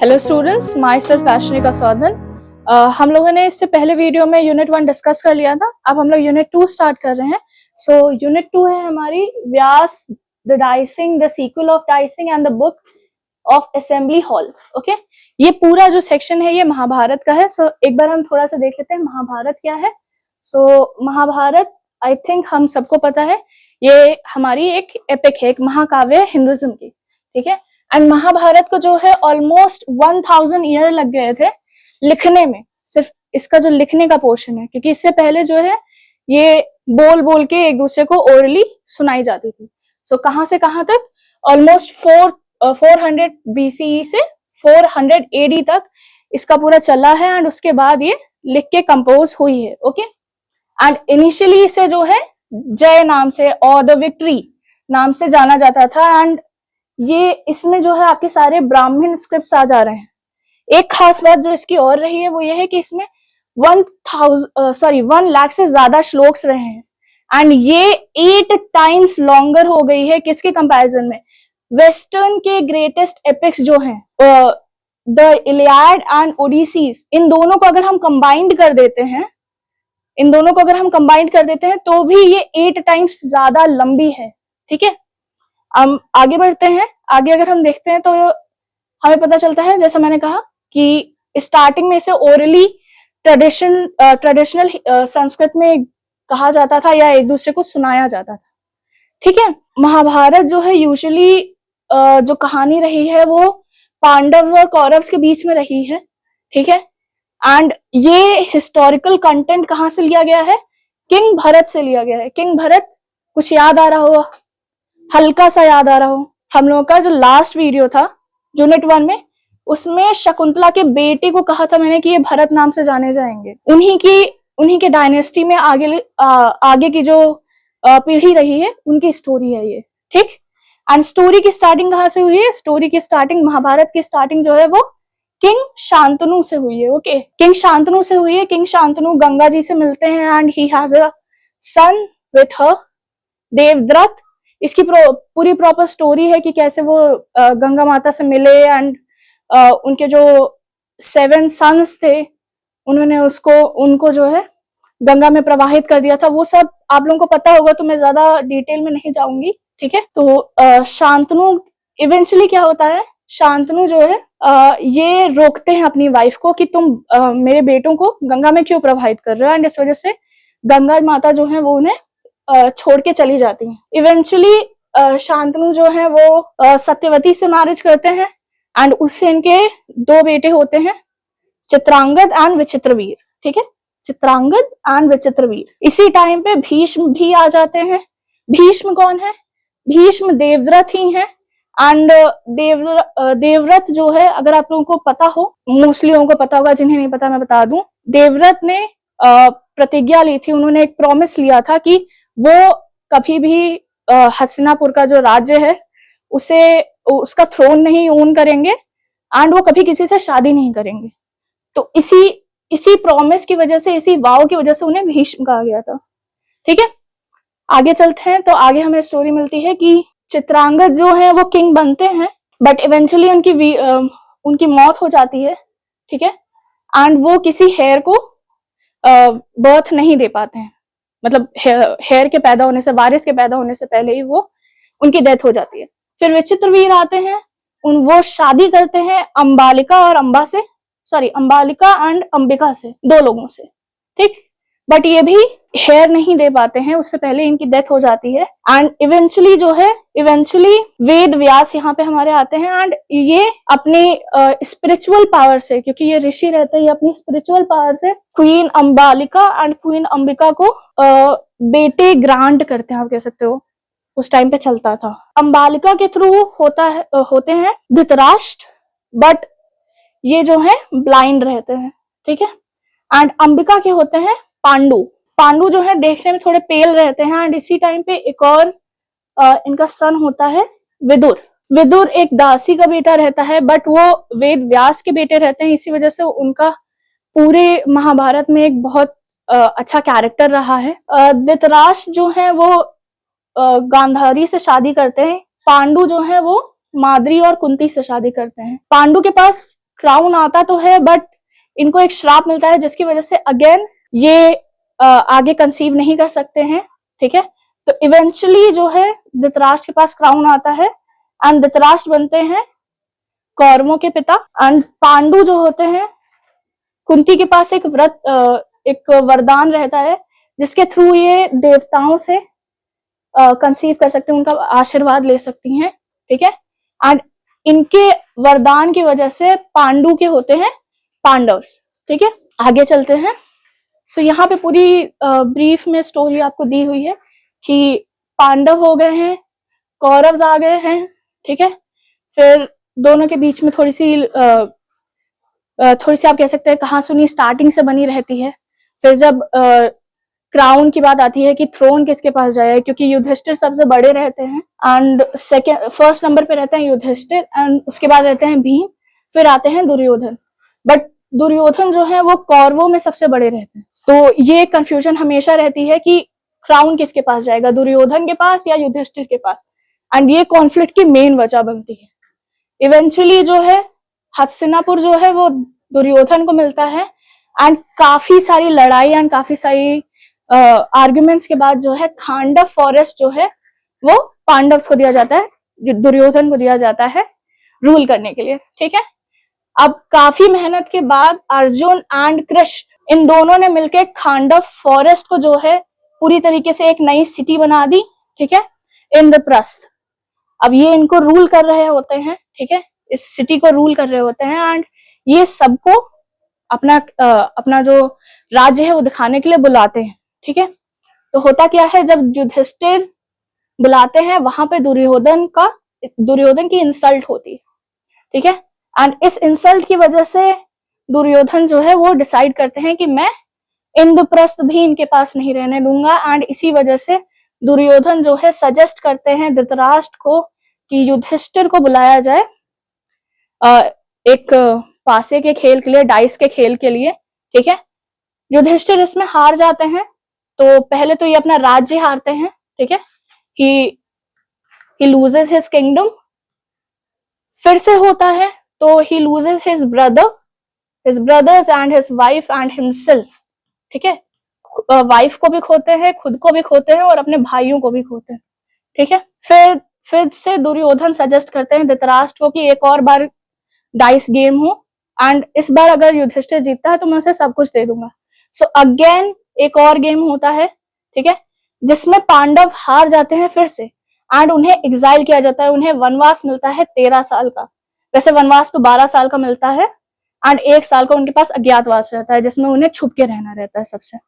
Hello students, my self Vaishnavi Kasaudhan. हम लोगों ने इससे पहले वीडियो में यूनिट 1 डिस्कस कर लिया था। अब हम लोग यूनिट 2 स्टार्ट कर रहे हैं। सो यूनिट 2 है हमारी Vyas, the dicing, the sequel of dicing and the book of assembly hall. Okay, ये पूरा जो सेक्शन है ये महाभारत का है। सो एक बार हम थोड़ा सा देख लेते हैं महाभारत क्या है। महाभारत आई थिंक हम सबको पता है, ये हमारी एक एपिक है, एक महाकाव्य है हिंदुइज्म की। ठीक है, एंड महाभारत को जो है ऑलमोस्ट 1000 ईयर लग गए थे लिखने में, सिर्फ इसका जो लिखने का पोर्शन है, क्योंकि इससे पहले जो है ये बोल बोल के एक दूसरे को ओरली सुनाई जाती थी। कहां से कहां तक? ऑलमोस्ट 400 BCE से 400 AD तक इसका पूरा चला है, एंड उसके बाद ये लिख के कंपोज हुई है। ओके, एंड इनिशियली इसे जो है जय नाम से और द विक्ट्री नाम से जाना जाता था। एंड ये इसमें जो है आपके सारे ब्राह्मण स्क्रिप्ट्स आ जा रहे हैं। एक खास बात जो इसकी और रही है वो ये है कि इसमें 1 लाख से ज्यादा श्लोक्स रहे हैं, एंड ये 8 टाइम्स लॉन्गर हो गई है। किसके कंपैरिजन में? वेस्टर्न के ग्रेटेस्ट एपिक्स जो हैं, द इलियाड एंड ओडिसीज, इन दोनों को अगर हम कंबाइंड कर देते हैं, तो भी ये 8 टाइम्स ज्यादा लंबी है। ठीक है, हम आगे बढ़ते हैं। आगे अगर हम देखते हैं तो हमें पता चलता है, जैसा मैंने कहा कि स्टार्टिंग में इसे ओरली ट्रेडिशनल संस्कृत में कहा जाता था या एक दूसरे को सुनाया जाता था। ठीक है, महाभारत जो है यूजुअली जो कहानी रही है वो पांडव और कौरव्स के बीच में रही है। ठीक है, एंड ये हिस्टोरिकल कंटेंट कहाँ से लिया गया है? किंग भरत से लिया गया है। किंग भरत कुछ याद आ रहा हो? हल्का सा याद आ रहा हो? हम लोगों का जो लास्ट वीडियो था यूनिट 1 में, उसमें शकुंतला के बेटे को कहा था मैंने कि ये भरत नाम से जाने जाएंगे। उन्हीं के डायनेस्टी में आगे की जो पीढ़ी रही है उनकी स्टोरी है ये। ठीक, एंड स्टोरी की स्टार्टिंग कहाँ से हुई है? स्टोरी की स्टार्टिंग, महाभारत की स्टार्टिंग जो है वो किंग शांतनु से हुई है। ओके, किंग शांतनु से हुई है। किंग शांतनु गंगा जी से मिलते हैं and he has a son with her, Devavrat. इसकी पूरी प्रॉपर स्टोरी है कि कैसे वो गंगा माता से मिले, एंड उनके जो 7 सन्स थे उन्होंने उनको जो है गंगा में प्रवाहित कर दिया था। वो सब आप लोगों को पता होगा, तो मैं ज्यादा डिटेल में नहीं जाऊंगी। ठीक है, तो शांतनु इवेंचुअली क्या होता है, शांतनु जो है ये रोकते हैं अपनी वाइफ को कि तुम मेरे बेटों को गंगा में क्यों प्रवाहित कर रहे हो, एंड इस वजह से गंगा माता जो है वो उन्हें छोड़ के चली जाती हैं। इवेंचुअली शांतनु जो है वो सत्यवती से मैरिज करते हैं, एंड उससे इनके 2 बेटे होते हैं, चित्रांगद एंड विचित्रवीर। ठीक है, चित्रांगद एंड विचित्रवीर। इसी टाइम पे भीष्म भी आ जाते हैं। भीष्म कौन है? भीष्म देवव्रत ही है। एंड देवव्रत जो है, अगर आप लोगों को पता हो, मोस्टली लोगों को पता होगा, जिन्हें नहीं पता मैं बता दूं, देवव्रत ने प्रतिज्ञा ली थी, उन्होंने एक प्रॉमिस लिया था कि वो कभी भी हस्तिनापुर का जो राज्य है उसका थ्रोन नहीं ओन करेंगे, एंड वो कभी किसी से शादी नहीं करेंगे। तो इसी प्रॉमिस की वजह से, इसी वाव की वजह से उन्हें भीष्म कहा गया था। ठीक है, आगे चलते हैं। तो आगे हमें स्टोरी मिलती है कि चित्रांगद जो है वो किंग बनते हैं, बट इवेंचुअली उनकी मौत हो जाती है। ठीक है, एंड वो किसी हेयर को बर्थ नहीं दे पाते हैं, मतलब हेयर के पैदा होने से, वारिस के पैदा होने से पहले ही वो उनकी डेथ हो जाती है। फिर विचित्रवीर आते हैं, वो शादी करते हैं अंबालिका एंड अंबिका से, 2 लोगों से। ठीक, बट ये भी हेयर नहीं दे पाते हैं, उससे पहले इनकी डेथ हो जाती है। एंड इवेंचुअली वेद व्यास यहाँ पे हमारे आते हैं, एंड ये अपनी स्पिरिचुअल पावर से, क्योंकि ये ऋषि रहते हैं, ये अपनी स्पिरिचुअल पावर से queen Ambalika and queen Ambika को बेटे ग्रांट करते हैं, आप कह सकते हो। उस टाइम पे चलता था। अंबालिका के थ्रू होते हैं धृतराष्ट्र, बट ये जो है ब्लाइंड रहते हैं। ठीक है, एंड अंबिका के होते हैं पांडु जो है देखने में थोड़े पेल रहते हैं, एंड इसी टाइम पे एक और इनका सन होता है विदुर एक दासी का बेटा रहता है, बट वो वेद व्यास के बेटे रहते हैं। इसी वजह से उनका पूरे महाभारत में एक बहुत अच्छा कैरेक्टर रहा है। धृतराष्ट्र जो है वो गांधारी से शादी करते हैं। पांडु जो है वो माद्री और कुंती से शादी करते हैं। पांडु के पास क्राउन आता तो है बट इनको एक श्राप मिलता है जिसकी वजह से अगेन ये आगे कंसीव नहीं कर सकते हैं, ठीक है। तो इवेंचुअली जो है धृतराष्ट्र के पास क्राउन आता है एंड धृतराष्ट्र बनते हैं कौरवों के पिता। एंड पांडु जो होते हैं, कुंती के पास एक एक वरदान रहता है जिसके थ्रू ये देवताओं से कंसीव कर सकते हैं, उनका आशीर्वाद ले सकती हैं, ठीक है। एंड इनके वरदान की वजह से पांडु के होते हैं पांडव्स, ठीक है। आगे चलते हैं। सो यहाँ पे पूरी ब्रीफ में स्टोरी आपको दी हुई है कि पांडव हो गए हैं, कौरव आ गए हैं, ठीक है। फिर दोनों के बीच में थोड़ी सी आप कह सकते हैं कहासुनी स्टार्टिंग से बनी रहती है। फिर जब क्राउन की बात आती है कि थ्रोन किसके पास जाए, क्योंकि युधिष्ठिर सबसे बड़े रहते हैं एंड फर्स्ट नंबर पे रहते हैं युधिष्ठिर एंड उसके बाद रहते हैं भीम, फिर आते हैं दुर्योधन। बट दुर्योधन जो है वो कौरवों में सबसे बड़े रहते हैं। तो ये कंफ्यूजन हमेशा रहती है कि क्राउन किसके पास जाएगा, दुर्योधन के पास या युधिष्ठिर के पास। एंड ये कॉन्फ्लिक्ट की मेन वजह बनती है। इवेंचुअली जो है हस्तिनापुर जो है वो दुर्योधन को मिलता है एंड काफी सारी लड़ाई एंड काफी सारी आर्ग्यूमेंट्स के बाद जो है खांडव फॉरेस्ट जो है वो पांडव्स को दिया जाता है, दुर्योधन को दिया जाता है रूल करने के लिए, ठीक है। अब काफी मेहनत के बाद अर्जुन एंड कृष्ण इन दोनों ने मिलकर खांडव फॉरेस्ट को जो है पूरी तरीके से एक नई सिटी बना दी, ठीक है, इंद्रप्रस्थ। अब ये इनको रूल कर रहे होते हैं, ठीक है, इस सिटी को रूल कर रहे होते हैं एंड ये सबको अपना जो राज्य है वो दिखाने के लिए बुलाते हैं, ठीक है। तो होता क्या है, जब युधिष्ठिर बुलाते हैं वहां पे दुर्योधन की इंसल्ट होती है, ठीक है। एंड इस इंसल्ट की वजह से दुर्योधन जो है वो डिसाइड करते हैं कि मैं इंद्रप्रस्थ भी इनके पास नहीं रहने दूंगा। एंड इसी वजह से दुर्योधन जो है सजेस्ट करते हैं धृतराष्ट्र को कि युधिष्ठिर को बुलाया जाए एक पासे के खेल के लिए, डाइस के खेल के लिए, ठीक है। युधिष्ठिर इसमें हार जाते हैं। तो पहले तो ये अपना राज्य हारते हैं, ठीक है, he loses his kingdom। फिर से होता है तो he loses his brothers and his wife and himself, ठीक है। वाइफ को भी खोते हैं, खुद को भी खोते हैं और अपने भाइयों को भी खोते हैं, ठीक है। फिर से दुर्योधन सजेस्ट करते हैं धृतराष्ट्र को कि एक और बार डाइस गेम हो एंड इस बार अगर युधिष्ठिर जीतता है तो मैं उसे सब कुछ दे दूंगा। सो अगेन एक और गेम होता है, ठीक है, जिसमें पांडव हार जाते हैं फिर से एंड उन्हें एग्जाइल किया जाता है, उन्हें वनवास मिलता है 13 साल का। वैसे वनवास तो 12 साल का मिलता है एंड 1 साल का उनके पास अज्ञातवास रहता है जिसमें उन्हें छुप के रहना रहता है सबसे,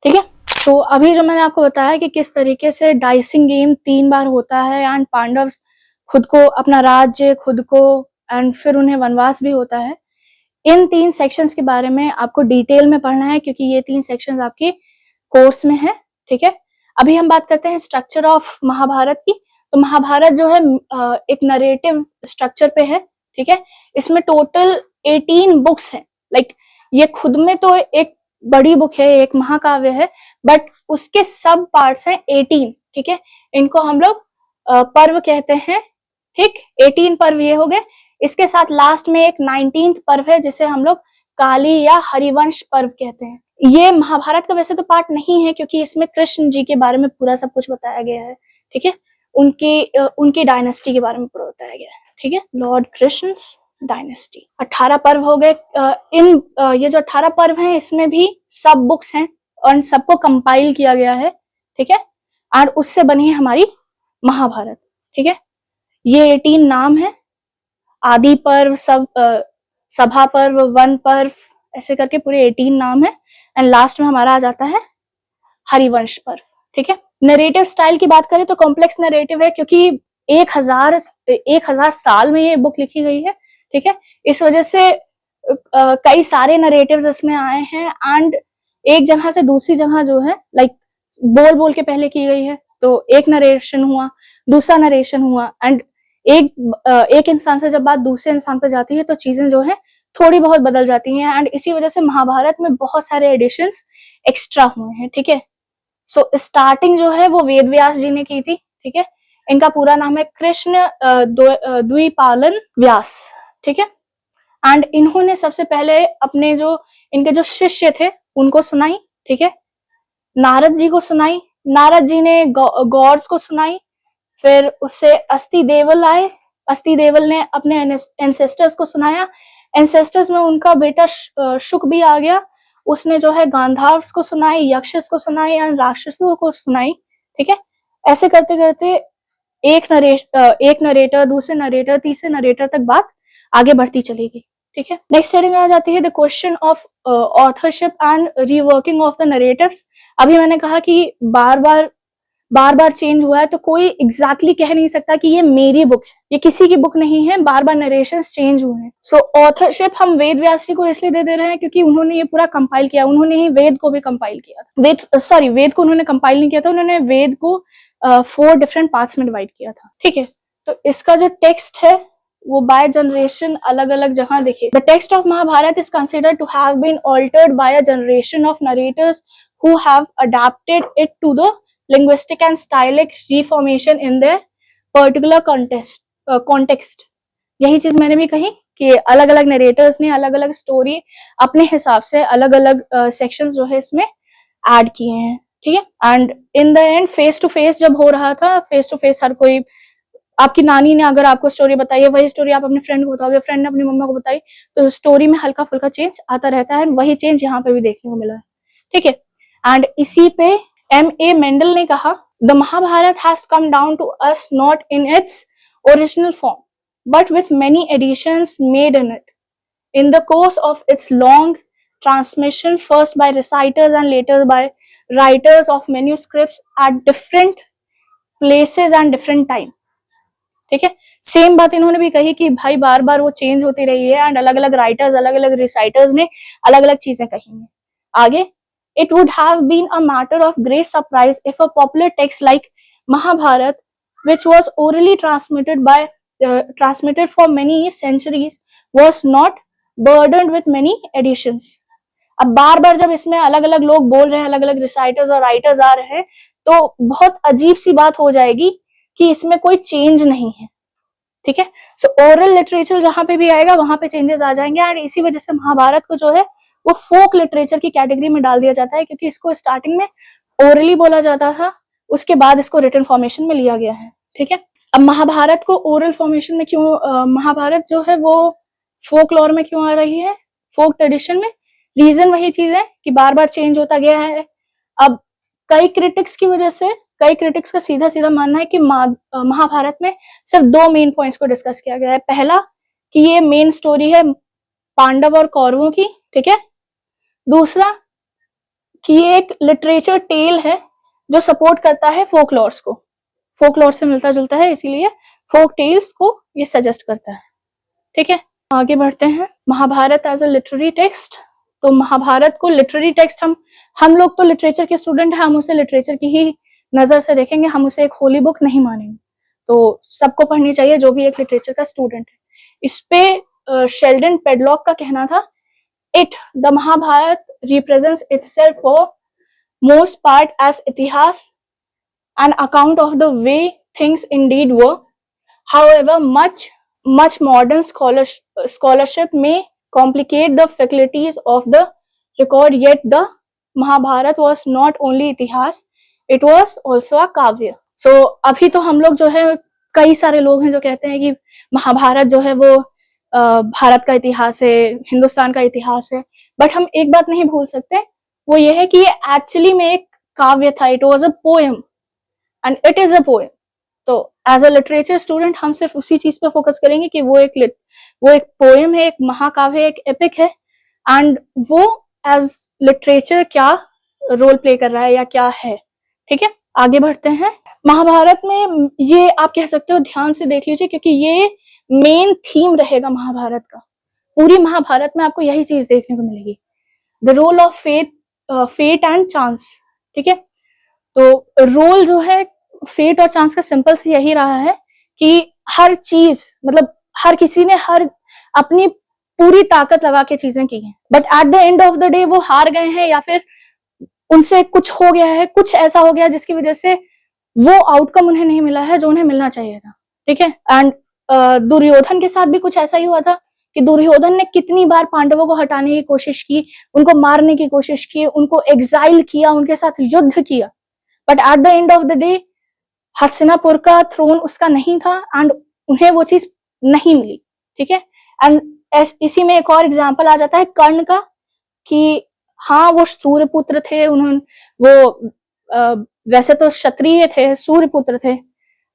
ठीक है। तो अभी जो मैंने आपको बताया कि किस तरीके से डाइसिंग गेम 3 बार होता है एंड पांडव खुद को, अपना राज्य खुद को एंड फिर उन्हें वनवास भी होता है, इन 3 सेक्शंस के बारे में आपको डिटेल में पढ़ना है क्योंकि ये 3 सेक्शंस आपके कोर्स में है, ठीक है। अभी हम बात करते हैं स्ट्रक्चर ऑफ महाभारत की। तो महाभारत जो है एक नरेटिव स्ट्रक्चर पे है, ठीक है। इसमें टोटल 18 बुक्स हैं। लाइक ये खुद में तो एक बड़ी बुक है, एक महाकाव्य है, बट उसके सब पार्ट्स हैं 18, ठीक है। इनको हम लोग पर्व कहते हैं, ठीक। 18 पर्व ये हो गए। इसके साथ लास्ट में एक 19th पर्व है जिसे हम लोग काली या हरिवंश पर्व कहते हैं। ये महाभारत का वैसे तो पार्ट नहीं है क्योंकि इसमें कृष्ण जी के बारे में पूरा सब कुछ बताया गया है, ठीक है। उनकी डायनेस्टी के बारे में पूरा बताया गया है, ठीक है। Lord Krishna dynasty. 18 पर्व हो गए। ये जो 18 पर्व हैं इसमें भी सब बुक्स हैं और सबको कंपाइल किया गया है, ठीक है। और उससे बनी है हमारी महाभारत, ठीक है। ये 18 नाम है, आदि पर्व, सभा पर्व, वन पर्व, ऐसे करके पूरे 18 नाम है एंड लास्ट में हमारा आ जाता है हरिवंश पर्व, ठीक है। नरेटिव स्टाइल की बात करें तो कॉम्प्लेक्स नरेटिव है क्योंकि 1000 साल में ये बुक लिखी गई है, ठीक है। इस वजह से कई सारे नरेटिव्स इसमें आए हैं एंड एक जगह से दूसरी जगह जो है लाइक बोल के पहले की गई है। तो एक नरेशन हुआ, दूसरा नरेशन हुआ एंड एक इंसान से जब बात दूसरे इंसान पर जाती है तो चीजें जो है थोड़ी बहुत बदल जाती हैं एंड इसी वजह से महाभारत में बहुत सारे एडिशंस एक्स्ट्रा हुए हैं, ठीक है। सो स्टार्टिंग जो है वो वेद व्यास जी ने की थी, ठीक है। इनका पूरा नाम है कृष्ण द्विपालन व्यास, ठीक है। एंड इन्होंने सबसे पहले अपने जो इनके जो शिष्य थे उनको सुनाई, ठीक है, नारद जी को सुनाई, नारद जी ने गॉड्स को सुनाई, फिर उससे अस्ति देवल आए, अस्ति देवल ने अपने एंसेस्टर्स को सुनाया, एंसेस्टर्स में उनका बेटा शुक भी आ गया, उसने जो है गांधार्स को सुनाई, यक्षस को सुनाई एंड राक्षसों को सुनाई, ठीक है। ऐसे करते करते एक नरेटर, दूसरे नरेटर, तीसरे नरेटर तक बात आगे बढ़ती चलेगी, ठीक है। नेक्स्ट हेडिंग आ जाती है the question of authorship and reworking of the narratives. अभी मैंने कहा कि बार बार चेंज हुआ है, तो कोई एग्जैक्टली कह नहीं सकता कि ये मेरी बुक है, ये किसी की बुक नहीं है, बार बार नरेशंस चेंज हुए हैं। सो ऑथरशिप हम वेद व्यास जी को इसलिए दे रहे हैं क्योंकि उन्होंने ये पूरा कंपाइल किया, उन्होंने ही वेद को भी कंपाइल किया था। वेद को उन्होंने कंपाइल नहीं किया था, उन्होंने वेद को 4 डिफरेंट पार्ट्स में डिवाइड किया था, ठीक है। तो इसका जो टेक्स्ट है वो बाय जनरेशन अलग अलग जगह देखिए। The text of Mahabharata is considered to have been altered by a generation of narrators who have adapted it to the linguistic and stylistic reformation in their particular context। यही चीज मैंने भी कही कि अलग अलग नरेटर्स ने अलग अलग स्टोरी अपने हिसाब से अलग अलग सेक्शंस जो है इसमें ऐड किए हैं, ठीक है। And in the end face to face जब हो रहा था, फेस टू फेस हर कोई, आपकी नानी ने अगर आपको स्टोरी बताई है, वही स्टोरी आप अपने फ्रेंड को बताओगे, फ्रेंड ने अपनी मम्मा को बताई, तो स्टोरी में हल्का फुल्का चेंज आता रहता है, वही चेंज यहाँ पे भी देखने को मिला है, ठीक है। एंड इसी पे M.A. मेंडल ने कहा the Mahabharata has come down to us not in its original form but with many additions made in it in the course of its long transmission, first by reciters and later by writers of manuscripts at different places and different time, ठीक है। Same बात इन्होंने भी कही कि भाई बार बार वो change होती रही है एंड अलग अलग राइटर्स, अलग अलग रिसाइटर्स ने अलग अलग चीजें कही हैं। आगे it would have been a matter of great surprise if a popular text like Mahabharat, which was orally transmitted for many centuries, was not burdened with many editions। अब बार बार जब इसमें अलग अलग लोग बोल रहे हैं, अलग अलग रिसाइटर्स और राइटर्स आ रहे हैं, तो बहुत अजीब सी बात हो जाएगी कि इसमें कोई चेंज नहीं है, ठीक है। सो ओरल लिटरेचर जहां पे भी आएगा वहां पे चेंजेस आ जाएंगे एंड इसी वजह से महाभारत को जो है वो फोक लिटरेचर की कैटेगरी में डाल दिया जाता है, क्योंकि इसको स्टार्टिंग में ओरली बोला जाता था, उसके बाद इसको रिटन फॉर्मेशन में लिया गया है, ठीक है। अब महाभारत को ओरल फॉर्मेशन में क्यों, महाभारत जो है वो फोक लॉर में क्यों आ रही है, फोक ट्रेडिशन में? रीजन वही चीज है कि बार बार चेंज होता गया है। अब कई क्रिटिक्स की वजह से, कई क्रिटिक्स का सीधा सीधा मानना है कि महाभारत में सिर्फ 2 मेन पॉइंट्स को डिस्कस किया गया है। पहला कि ये मेन स्टोरी है पांडव और कौरवों की, ठीक है। दूसरा कि ये एक लिटरेचर टेल है जो सपोर्ट करता है फोकलॉर्स को, फोकलॉर से मिलता जुलता है, इसीलिए फोक टेल्स को ये सजेस्ट करता है, ठीक है। आगे बढ़ते हैं। Mahabharata as a literary text, तो महाभारत को लिटरेरी टेक्स्ट, हम लोग तो लिटरेचर के स्टूडेंट हैं, हम उसे लिटरेचर की ही नजर से देखेंगे, हम उसे एक होली बुक नहीं मानेंगे, तो सबको पढ़नी चाहिए जो भी एक लिटरेचर का स्टूडेंट है। इस पे शेल्डन पेडलॉक का कहना था the Mahabharat represents itself for most part as itihas, an account of the way things indeed were. However, much modern scholarship may complicate the faculties of the record, yet the Mahabharat was not only itihas, it was also a kavya। So अभी तो हम लोग जो है, कई सारे लोग हैं जो कहते हैं कि महाभारत जो है वो भारत का इतिहास है, हिंदुस्तान का इतिहास है, बट हम एक बात नहीं भूल सकते, वो ये है कि ये एक्चुअली में एक काव्य था, it was a poem and it is a poem. तो एज अ लिटरेचर स्टूडेंट हम सिर्फ उसी चीज पे फोकस करेंगे कि वो एक पोएम है, एक महाकाव्य है, एक एपिक है, एंड वो एज लिटरेचर क्या रोल प्ले कर रहा है या क्या है, ठीक है। आगे बढ़ते हैं। महाभारत में ये आप कह सकते हो, ध्यान से देख लीजिए, क्योंकि ये मेन थीम रहेगा महाभारत का। पूरी महाभारत में आपको यही चीज देखने को मिलेगी, the role of fate and chance, ठीक है। तो रोल जो है फेट और चांस का सिंपल से यही रहा है कि हर चीज, मतलब हर किसी ने हर अपनी पूरी ताकत लगा के चीजें की हैं, but at the end of the day वो हार गए हैं, या फिर उनसे कुछ हो गया है, कुछ ऐसा हो गया जिसकी वजह से वो आउटकम उन्हें नहीं मिला है जो उन्हें मिलना चाहिए था, ठीक है। एंड दुर्योधन के साथ भी कुछ ऐसा ही हुआ था कि दुर्योधन ने कितनी बार पांडवों को हटाने की कोशिश की, उनको मारने की कोशिश की, उनको एग्जाइल किया, उनके साथ युद्ध किया, but at the end of the day Hastinapur का थ्रोन उसका नहीं था एंड उन्हें वो चीज नहीं मिली। ठीक है, एंड इसी में एक और एग्जाम्पल आ जाता है कर्ण का, कि हाँ वो सूर्यपुत्र थे, उन्होंने वो वैसे तो क्षत्रिय थे, सूर्यपुत्र थे,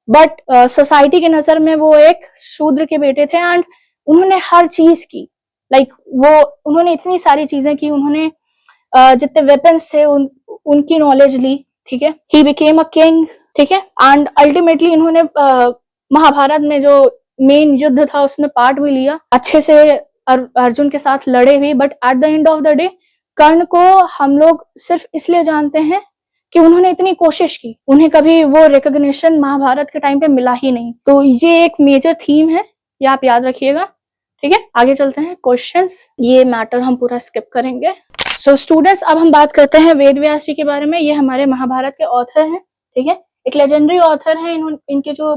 बट सोसाइटी के नजर में वो एक शूद्र के बेटे थे एंड उन्होंने हर चीज की, लाइक वो उन्होंने इतनी सारी चीजें की, उन्होंने जितने वेपन्स थे उनकी नॉलेज ली। ठीक है, ही बिकेम अ किंग। ठीक है, एंड अल्टीमेटली इन्होंने महाभारत में जो मेन युद्ध था उसमें पार्ट भी लिया, अच्छे से अर्जुन के साथ लड़े भी, but at the end of the day Karna को हम लोग सिर्फ इसलिए जानते हैं कि उन्होंने इतनी कोशिश की, उन्हें कभी वो रिकॉग्निशन महाभारत के टाइम पे मिला ही नहीं। तो ये एक मेजर थीम है, ये आप याद रखिएगा। ठीक है, आगे चलते हैं क्वेश्चंस, ये मैटर हम पूरा स्किप करेंगे। सो स्टूडेंट्स, अब हम बात करते हैं वेद व्यास जी के बारे में। ये हमारे महाभारत के ऑथर हैं। ठीक है, एक लेजेंडरी ऑथर हैं। इनके जो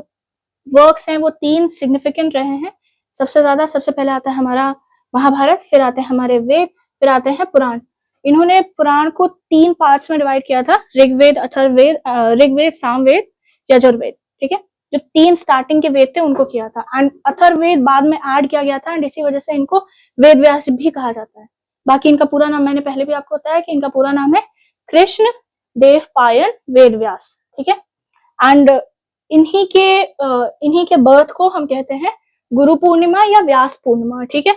वर्क्स हैं वो 3 सिग्निफिकेंट रहे हैं। सबसे पहले आता है हमारा महाभारत, फिर आते हैं हमारे वेद, फिर आते हैं पुराण। इन्होंने पुराण को 3 पार्ट्स में डिवाइड किया था, ऋग्वेद, अथर्ववेद, ऋग्वेद, सामवेद, यजुर्वेद। ठीक है, जो 3 स्टार्टिंग के वेद थे उनको किया था, एंड अथर्ववेद बाद में ऐड किया गया था, एंड इसी वजह से इनको वेद व्यास भी कहा जाता है। बाकी इनका पूरा नाम मैंने पहले भी आपको बताया कि इनका पूरा नाम है कृष्ण देव पायन वेद व्यास। ठीक है, एंड इन्हीं के बर्थ को हम कहते हैं गुरु पूर्णिमा या व्यास पूर्णिमा। ठीक है,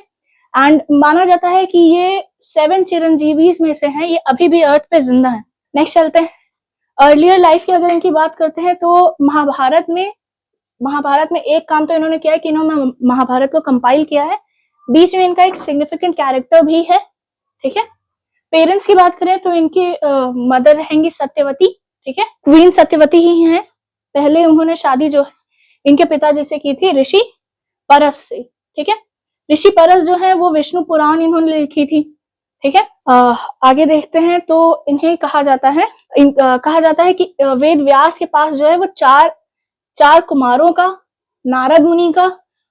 एंड माना जाता है कि ये 7 चिरंजीवी में से हैं, ये अभी भी अर्थ पे जिंदा है। नेक्स्ट चलते हैं, अर्लियर लाइफ की अगर इनकी बात करते हैं तो महाभारत में एक काम तो इन्होंने किया है कि इन्होंने महाभारत को कंपाइल किया है। बीच में इनका एक सिग्निफिकेंट कैरेक्टर भी है। ठीक है, पेरेंट्स की बात करें तो इनकी मदर रहेंगी सत्यवती। ठीक है, क्वीन सत्यवती ही हैं। पहले उन्होंने शादी जो है इनके पिताजी से की थी ऋषि परस से। ठीक है, ऋषि परस जो है वो विष्णु पुराण इन्होंने लिखी थी। ठीक है, आगे देखते हैं तो इन्हें कहा जाता है कि वेद व्यास के पास जो है वो चार कुमारों का, नारद मुनि का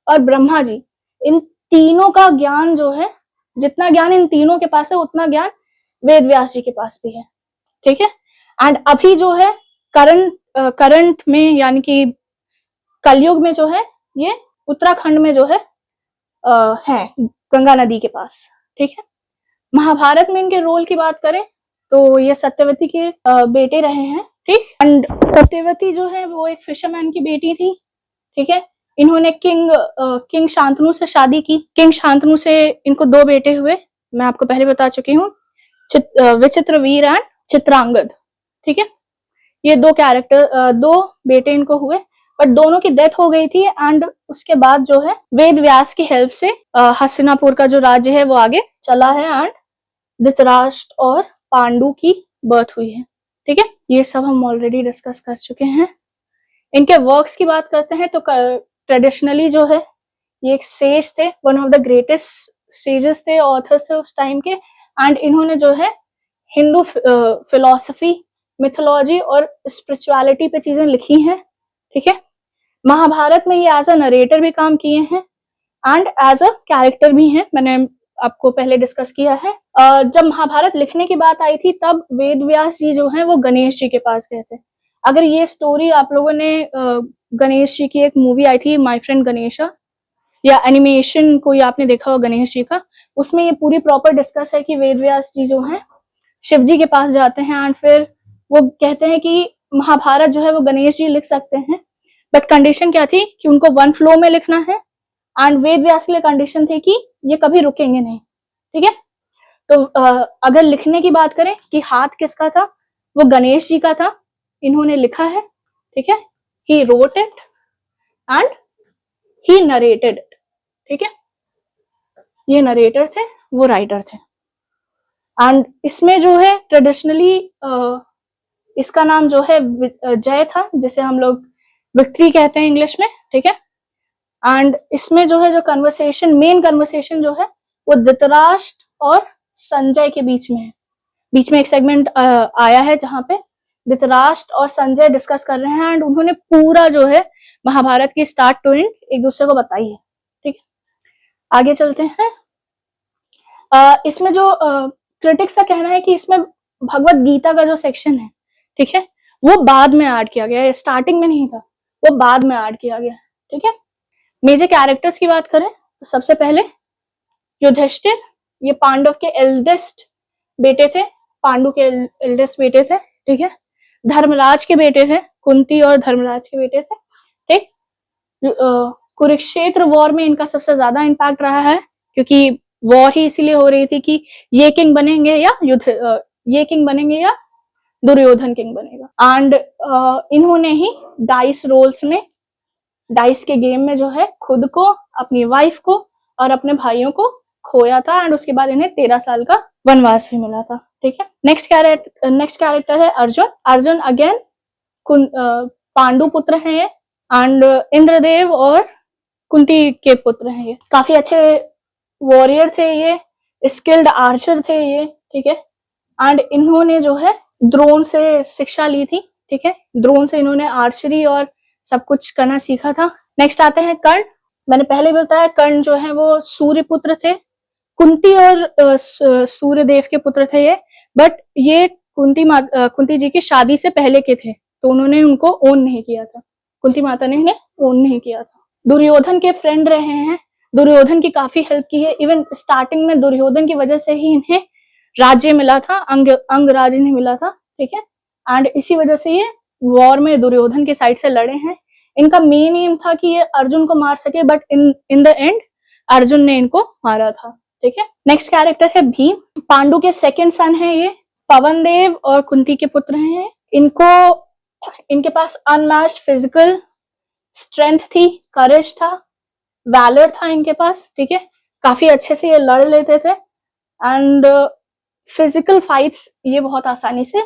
और ब्रह्मा जी, इन तीनों का ज्ञान जो है, जितना ज्ञान इन तीनों के पास है उतना ज्ञान वेद व्यास जी के पास भी है। ठीक है, एंड अभी जो है करंट में यानी कि कलयुग में जो है ये उत्तराखंड में जो है गंगा नदी के पास। ठीक है, महाभारत में इनके रोल की बात करें तो ये सत्यवती के बेटे रहे हैं। ठीक, एंड सत्यवती जो है वो एक फिशरमैन की बेटी थी। ठीक है, इन्होंने किंग शांतनु से शादी की। किंग शांतनु से इनको 2 बेटे हुए, मैं आपको पहले बता चुकी हूँ, विचित्रवीर एंड चित्रांगद। ठीक है, ये 2 बेटे इनको हुए, बट दोनों की डेथ हो गई थी, एंड उसके बाद जो है वेद व्यास की हेल्प से हस्तिनापुर का जो राज्य है वो आगे चला है, एंड धृतराष्ट्र और पांडु की बर्थ हुई है। ठीक है, ये सब हम ऑलरेडी डिस्कस कर चुके हैं। इनके वर्क्स की बात करते हैं तो ट्रेडिशनली जो है ये एक सेज थे, one of the greatest sages थे, ऑथर्स थे उस टाइम के, एंड इन्होंने जो है हिंदू फिलॉसफी, मिथोलॉजी और स्पिरिचुअलिटी पे चीजें लिखी हैं। ठीक है, महाभारत में ये एज अ नरेटर भी काम किए हैं एंड एज अ कैरेक्टर भी हैं, मैंने आपको पहले डिस्कस किया है। जब महाभारत लिखने की बात आई थी तब वेद व्यास जी जो हैं वो गणेश जी के पास गए थे। अगर ये स्टोरी आप लोगों ने गणेश जी की एक मूवी आई थी माय फ्रेंड गणेशा, या एनिमेशन कोई आपने देखा हो गणेश जी का, उसमें ये पूरी प्रॉपर डिस्कस है कि वेद व्यास जी जो हैं शिव जी के पास जाते हैं एंड फिर वो कहते हैं कि महाभारत जो है वो गणेश जी लिख सकते हैं, बट कंडीशन क्या थी कि उनको 1 फ्लो में लिखना है, एंड वेद व्यास के लिए कंडीशन थी कि ये कभी रुकेंगे नहीं। ठीक है, तो अगर लिखने की बात करें कि हाथ किसका था, वो गणेश जी का था, इन्होंने लिखा है। ठीक है, he wrote it and he narrated it. ठीक है, ये नरेटर थे, वो राइटर थे, एंड इसमें जो है ट्रेडिशनली इसका नाम जो है जय था, जिसे हम लोग विक्ट्री कहते हैं इंग्लिश में। ठीक है, एंड इसमें जो है जो मेन कन्वर्सेशन जो है वो धृतराष्ट्र और संजय के बीच में है। बीच में एक सेगमेंट आया है जहां पे धृतराष्ट्र और संजय डिस्कस कर रहे हैं, एंड उन्होंने पूरा जो है महाभारत की स्टार्ट टू एंड एक दूसरे को बताई है। ठीक है, आगे चलते हैं। इसमें जो क्रिटिक्स का कहना है कि इसमें भगवत गीता का जो सेक्शन है, ठीक है, वो बाद में ऐड किया गया है, स्टार्टिंग में नहीं था, वो बाद में ऐड किया गया है, ठीक है। मेजर कैरेक्टर्स की बात करें तो सबसे पहले युधिष्ठिर, ये पांडव के एल्डेस्ट बेटे थे, पांडु के एल्डेस्ट बेटे थे, ठीक है। धर्मराज के बेटे थे, कुंती और धर्मराज के बेटे थे, ठीक। कुरुक्षेत्र वॉर में इनका सबसे ज्यादा इम्पैक्ट रहा है, क्योंकि वॉर ही इसीलिए हो रही थी कि ये किंग बनेंगे या ये किंग बनेंगे या दुर्योधन किंग बनेगा। एंड इन्होंने ही डाइस रोल्स में, डाइस के गेम में जो है खुद को, अपनी वाइफ को और अपने भाइयों को खोया था, एंड उसके बाद इन्हें 13 साल का वनवास भी मिला था, ठीक है। नेक्स्ट कैरेक्टर है अर्जुन। अर्जुन अगेन पांडु पुत्र हैं ये, एंड इंद्रदेव और कुंती के पुत्र हैं ये। काफी अच्छे वॉरियर थे ये, स्किल्ड आर्चर थे ये, ठीक है। एंड इन्होंने जो है द्रोण से शिक्षा ली थी, ठीक है। द्रोण से इन्होंने आर्चरी और सब कुछ करना सीखा था। नेक्स्ट आते हैं कर्ण। मैंने पहले भी बताया कर्ण जो है वो सूर्य पुत्र थे, कुंती और सूर्य देव के पुत्र थे ये, बट ये कुंती जी की शादी से पहले के थे, तो उन्होंने उनको ओन नहीं किया था, कुंती माता ने इन्हें ओन नहीं किया था। दुर्योधन के फ्रेंड रहे हैं, दुर्योधन की काफी हेल्प की है, इवन स्टार्टिंग में दुर्योधन की वजह से ही इन्हें राज्य मिला था, अंग राज्य नहीं मिला था, ठीक है। एंड इसी वजह से ये वॉर में दुर्योधन के साइड से लड़े हैं। इनका मेन एम था कि ये अर्जुन को मार सके, but in the and Arjun ने इनको मारा था, ठीक है। नेक्स्ट कैरेक्टर है भीम। पांडु के सेकंड सन है ये, पवन देव और कुंती के पुत्र हैं। इनके पास अनमैच्ड फिजिकल स्ट्रेंथ थी, करेज था, वैलर था इनके पास, ठीक है। काफी अच्छे से ये लड़ लेते थे, एंड फिजिकल फाइट्स ये बहुत आसानी से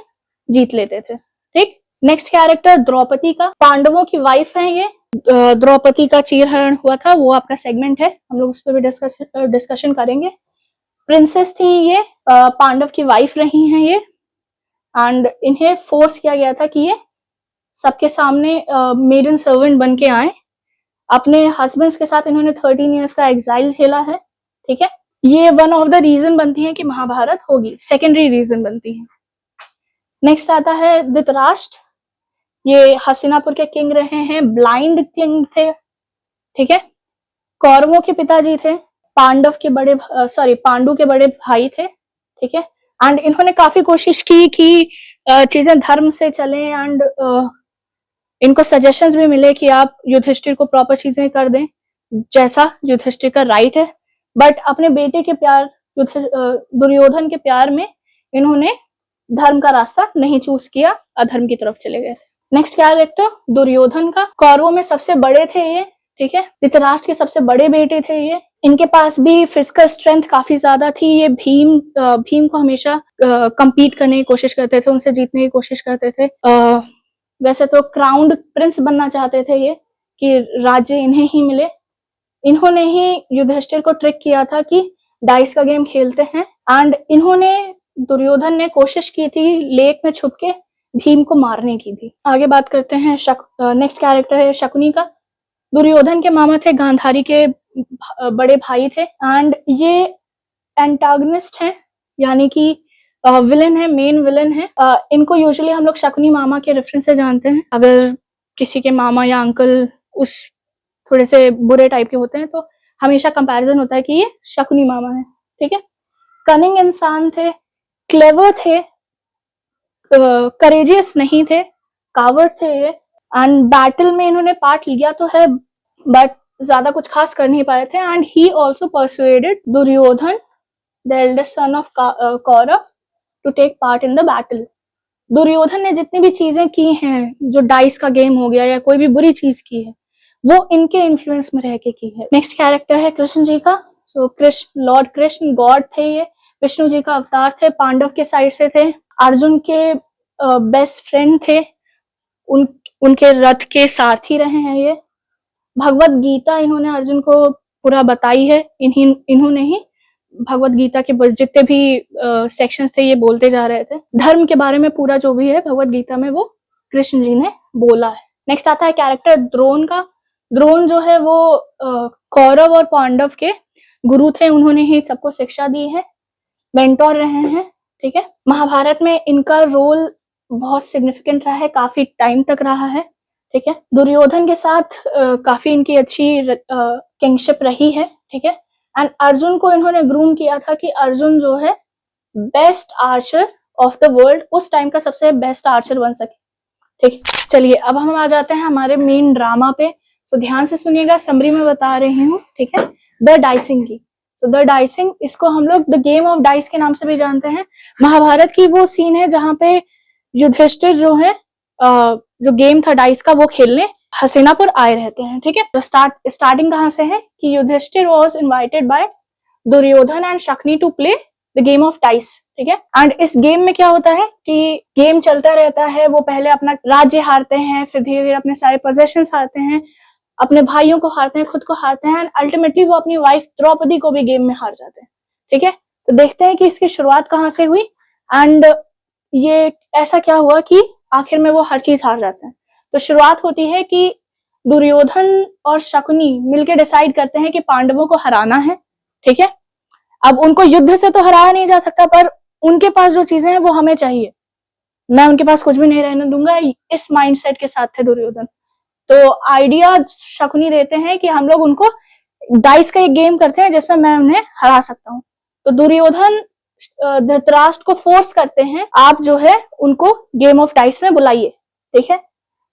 जीत लेते थे, ठीक। नेक्स्ट कैरेक्टर द्रौपदी का। पांडवों की वाइफ है ये, द्रौपदी का चीरहरण हुआ था, वो आपका सेगमेंट है, हम लोग उस पर भी डिस्कशन करेंगे। प्रिंसेस थी ये, पांडव की वाइफ रही हैं ये, एंड इन्हें फोर्स किया गया था कि ये सबके सामने मेडन सर्वेंट बन के आए। अपने हस्बैंड्स के साथ इन्होंने 13 इयर्स का एग्जाइल झेला है, ठीक है। ये वन ऑफ द रीजन बनती है कि महाभारत होगी, सेकेंडरी रीजन बनती है। नेक्स्ट आता है धृतराष्ट्र। ये हस्तिनापुर के किंग रहे हैं, ब्लाइंड किंग थे, ठीक है। कौरवों के पिताजी थे, पांडु के बड़े भाई थे, ठीक है। एंड इन्होंने काफी कोशिश की कि चीजें धर्म से चलें, एंड इनको सजेशंस भी मिले कि आप युधिष्ठिर को प्रॉपर चीजें कर दें जैसा युधिष्ठिर का राइट है, बट अपने बेटे के प्यार दुर्योधन के प्यार में इन्होंने धर्म का रास्ता नहीं चूज किया, अधर्म की तरफ चले गए। नेक्स्ट कैरेक्टर दुर्योधन का। कौरवों में सबसे बड़े थे ये, ठीक है। धृतराष्ट्र के सबसे बड़े बेटे थे ये। इनके पास भी फिजिकल स्ट्रेंथ काफी ज्यादा थी। ये भीम को हमेशा compete करने की कोशिश करते थे, उनसे जीतने की कोशिश करते थे। वैसे तो क्राउन्ड प्रिंस बनना चाहते थे ये, कि राज्य इन्हें ही मिले। इन्होंने ही युधिष्ठिर को ट्रिक किया था कि डाइस का गेम खेलते हैं, एंड दुर्योधन ने कोशिश की थी लेक में छुप के भीम को मारने की भी। आगे बात करते हैं नेक्स्ट कैरेक्टर है शकुनी का। दुर्योधन के मामा थे, गांधारी के बड़े भाई थे, एंड ये एंटागनिस्ट हैं, यानी कि विलन है, मेन विलन है। इनको यूजुअली हम लोग शकुनी मामा के रेफरेंस से जानते हैं। अगर किसी के मामा या अंकल उस थोड़े से बुरे टाइप के होते हैं तो हमेशा कंपैरिजन होता है कि ये शकुनी मामा है, ठीक है। कनिंग इंसान थे, क्लेवर थे, करेजियस नहीं थे, कावर्ड थे ये। एंड बैटल में इन्होंने पार्ट लिया तो है, बट ज्यादा कुछ खास कर नहीं पाए थे। And he also persuaded Duryodhana, the eldest son of Kaurava, to take part in the battle. Duryodhana ने जितनी भी चीजें की हैं, जो डाइस का गेम हो गया या कोई भी बुरी चीज की है, वो इनके इन्फ्लुएंस में रह के की है। नेक्स्ट कैरेक्टर है कृष्ण जी का। सो कृष्ण, लॉर्ड कृष्ण गॉड थे ये, विष्णु जी का अवतार थे, पांडव के साइड से थे, अर्जुन के बेस्ट फ्रेंड थे, उनके रथ के सारथी रहे हैं ये। भगवत गीता इन्होंने अर्जुन को पूरा बताई है, इन्होंने ही भगवत गीता के जितने भी सेक्शंस थे ये बोलते जा रहे थे। धर्म के बारे में पूरा जो भी है भगवत गीता में वो कृष्ण जी ने बोला है। नेक्स्ट आता है कैरेक्टर द्रोण का। द्रोण जो है वो कौरव और पांडव के गुरु थे, उन्होंने ही सबको शिक्षा दी है, मेंटोर रहे हैं, ठीक है। महाभारत में इनका रोल बहुत सिग्निफिकेंट रहा है, काफी टाइम तक रहा है, ठीक है। दुर्योधन के साथ काफी इनकी अच्छी किंगशिप रही है, ठीक है। एंड अर्जुन को इन्होंने ग्रूम किया था कि अर्जुन जो है best Archer of the world, उस टाइम का सबसे बेस्ट आर्चर बन सके, ठीक है। चलिए अब हम आ जाते हैं हमारे मेन ड्रामा पे, तो ध्यान से सुनिएगा, समरी में बता रही हूँ, ठीक है। द डाइसिंग की, तो द डाइसिंग, इसको हम लोग द गेम ऑफ डाइस के नाम से भी जानते हैं। महाभारत की वो सीन है जहां पे युधिष्ठिर जो है जो गेम था डाइस का वो खेलने हस्तिनापुर आए रहते हैं, ठीक है। तो स्टार्टिंग कहाँ से है कि Yudhishthira was invited by Duryodhana and Shakuni to play the game of dice, ठीक है। एंड इस गेम में क्या होता है कि गेम चलता रहता है, वो पहले अपना राज्य हारते हैं, फिर धीरे धीरे अपने सारे पोजेशंस हारते हैं, अपने भाइयों को हारते हैं, खुद को हारते हैं, एंड अल्टीमेटली वो अपनी वाइफ द्रौपदी को भी गेम में हार जाते हैं, ठीक है। तो देखते हैं कि इसकी शुरुआत कहाँ से हुई एंड ये ऐसा क्या हुआ कि आखिर में वो हर चीज हार जाते हैं। तो शुरुआत होती है कि दुर्योधन और शकुनी मिलकर डिसाइड करते हैं कि पांडवों को हराना है, ठीक है। अब उनको युद्ध से तो हराया नहीं जा सकता, पर उनके पास जो चीजें हैं वो हमें चाहिए, मैं उनके पास कुछ भी नहीं रहने दूंगा, इस माइंडसेट के साथ थे दुर्योधन। तो आइडिया शकुनी देते हैं कि हम लोग उनको डाइस का एक गेम करते हैं जिसमें मैं उन्हें हरा सकता हूँ। तो दुर्योधन धृतराष्ट्र को फोर्स करते हैं, आप जो है उनको गेम ऑफ डाइस में बुलाइए, ठीक है।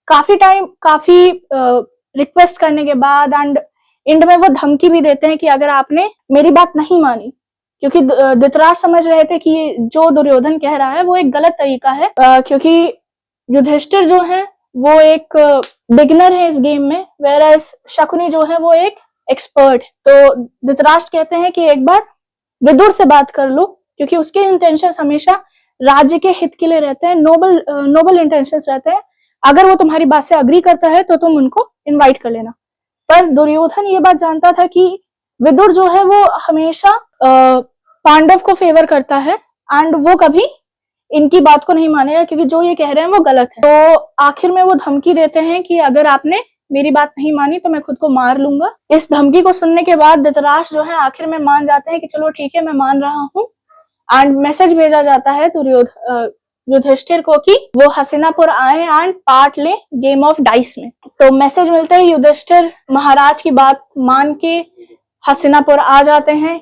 काफी रिक्वेस्ट करने के बाद एंड एंड में वो धमकी भी देते हैं कि अगर आपने मेरी बात नहीं मानी, क्योंकि धृतराष्ट्र समझ रहे थे कि जो दुर्योधन कह रहा है वो एक गलत तरीका है, क्योंकि युधिष्ठिर जो है वो एक बिगिनर है इस गेम में, वेयरएज शकुनी जो है वो एक एक्सपर्ट। तो धृतराष्ट्र कहते हैं कि एक बार विदुर से बात कर लो, क्योंकि उसके इंटेंशंस हमेशा राज्य के हित के लिए रहते हैं, नोबल इंटेंशंस रहते हैं। अगर वो तुम्हारी बात से अग्री करता है तो तुम उनको इनवाइट कर लेना। पर दुर्योधन ये बात जानता था कि विदुर जो है वो हमेशा पांडव को फेवर करता है एंड वो कभी इनकी बात को नहीं मानेगा, क्योंकि जो ये कह रहे हैं वो गलत है। तो आखिर में वो धमकी देते हैं कि अगर आपने मेरी बात नहीं मानी तो मैं खुद को मार लूंगा। इस धमकी को सुनने के बाद धृतराष्ट्र जो है आखिर में मान जाते हैं कि चलो ठीक है, मैं मान रहा हूँ, एंड मैसेज भेजा जाता है युधिष्ठिर को कि वो हस्तिनापुर आए एंड पार्ट ले गेम ऑफ डाइस में। तो मैसेज मिलते ही युधिष्ठिर महाराज की बात मान के हस्तिनापुर आ जाते हैं।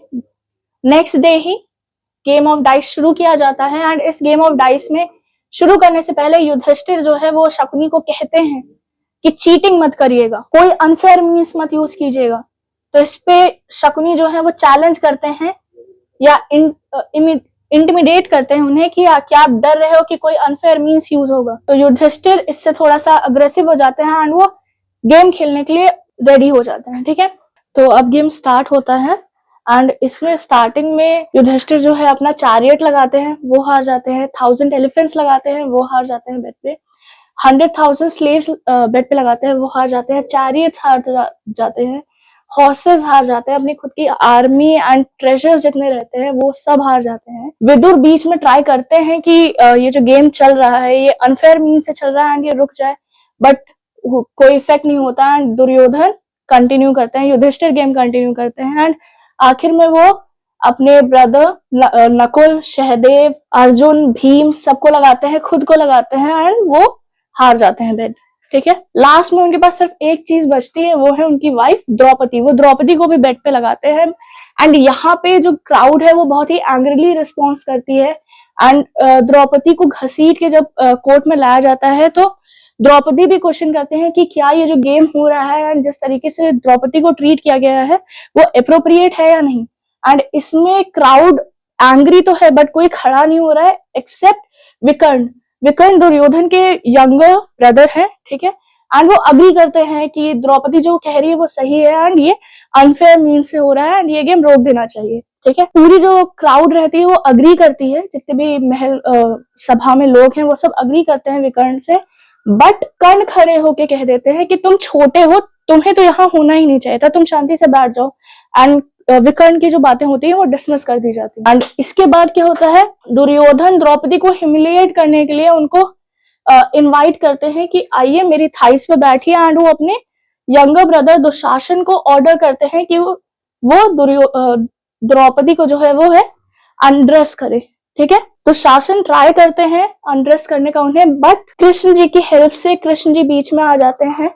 Next day he game of dice शुरू किया जाता है एंड इस गेम ऑफ डाइस में शुरू करने से पहले युधिष्ठिर जो है वो शकुनी को कहते हैं कि चीटिंग मत करिएगा, कोई अनफेयर मीन्स मत यूज कीजिएगा। तो इस पे शकुनी जो है वो चैलेंज करते हैं या इंटिमिडेट करते हैं उन्हें कि क्या आप डर रहे हो कि कोई अनफेयर मीन्स यूज होगा। तो युधिष्ठिर इससे थोड़ा सा अग्रेसिव हो जाते हैं एंड वो गेम खेलने के लिए रेडी हो जाते हैं, ठीक है। तो अब गेम स्टार्ट होता है एंड इसमें स्टार्टिंग में युधिष्ठिर जो है अपना चैरियट लगाते हैं, वो हार जाते हैं। 1000 एलिफेंट्स लगाते हैं, वो हार जाते हैं बेट पे। 100,000 स्लेव्स बेट पे लगाते हैं, वो हार जाते हैं। चैरियट्स हार जाते हैं, हॉर्सेस हार जाते हैं, अपनी खुद की आर्मी एंड ट्रेजर्स जितने रहते हैं वो सब हार जाते हैं। विदुर बीच में ट्राई करते हैं कि ये जो गेम चल रहा है ये अनफेयर मीन से चल रहा है एंड ये रुक जाए, बट कोई इफेक्ट नहीं होता एंड दुर्योधन कंटिन्यू करते हैं, युधिष्ठिर गेम कंटिन्यू करते हैं एंड आखिर में वो अपने ब्रदर नकुल, सहदेव, अर्जुन, भीम सबको लगाते हैं, खुद को लगाते हैं एंड वो हार जाते हैं बेट, ठीक है। लास्ट में उनके पास सिर्फ एक चीज बचती है, वो है उनकी वाइफ द्रौपदी। वो द्रौपदी को भी बेट पे लगाते हैं एंड यहाँ पे जो क्राउड है वो बहुत ही एंग्रीली रिस्पॉन्स करती है एंड द्रौपदी को घसीट के जब कोर्ट में लाया जाता है तो द्रौपदी भी क्वेश्चन करते हैं कि क्या ये जो गेम हो रहा है एंड जिस तरीके से द्रौपदी को ट्रीट किया गया है वो अप्रोप्रिएट है या नहीं। एंड इसमें क्राउड एंग्री तो है बट कोई खड़ा नहीं हो रहा है एक्सेप्ट विकर्ण। विकर्ण दुर्योधन के यंगर ब्रदर है, ठीक है, एंड वो अग्री करते हैं कि द्रौपदी जो कह रही है वो सही है एंड ये अनफेयर मीन से हो रहा है एंड ये गेम रोक देना चाहिए, ठीक है। पूरी जो क्राउड रहती है वो अग्री करती है, जितने भी महल सभा में लोग हैं वो सब अग्री करते हैं विकर्ण से, बट कर्ण खड़े होके कह देते हैं कि तुम छोटे हो, तुम्हें तो यहाँ होना ही नहीं चाहिए था, तुम शांति से बैठ जाओ। एंड विकर्ण की जो बातें होती है वो डिसमिस कर दी जाती है। एंड इसके बाद क्या होता है, दुर्योधन द्रौपदी को ह्यूमिलिएट करने के लिए उनको इनवाइट करते हैं कि आइए मेरी थाइस पे बैठिए एंड वो अपने यंगर ब्रदर दुशासन को ऑर्डर करते हैं कि वो वो द्रौपदी को जो है वो है अनड्रेस करे, ठीक है। तो शासन ट्राई करते हैं अनड्रेस करने का उन्हें, बट कृष्ण जी की हेल्प से कृष्ण जी बीच में आ जाते हैं,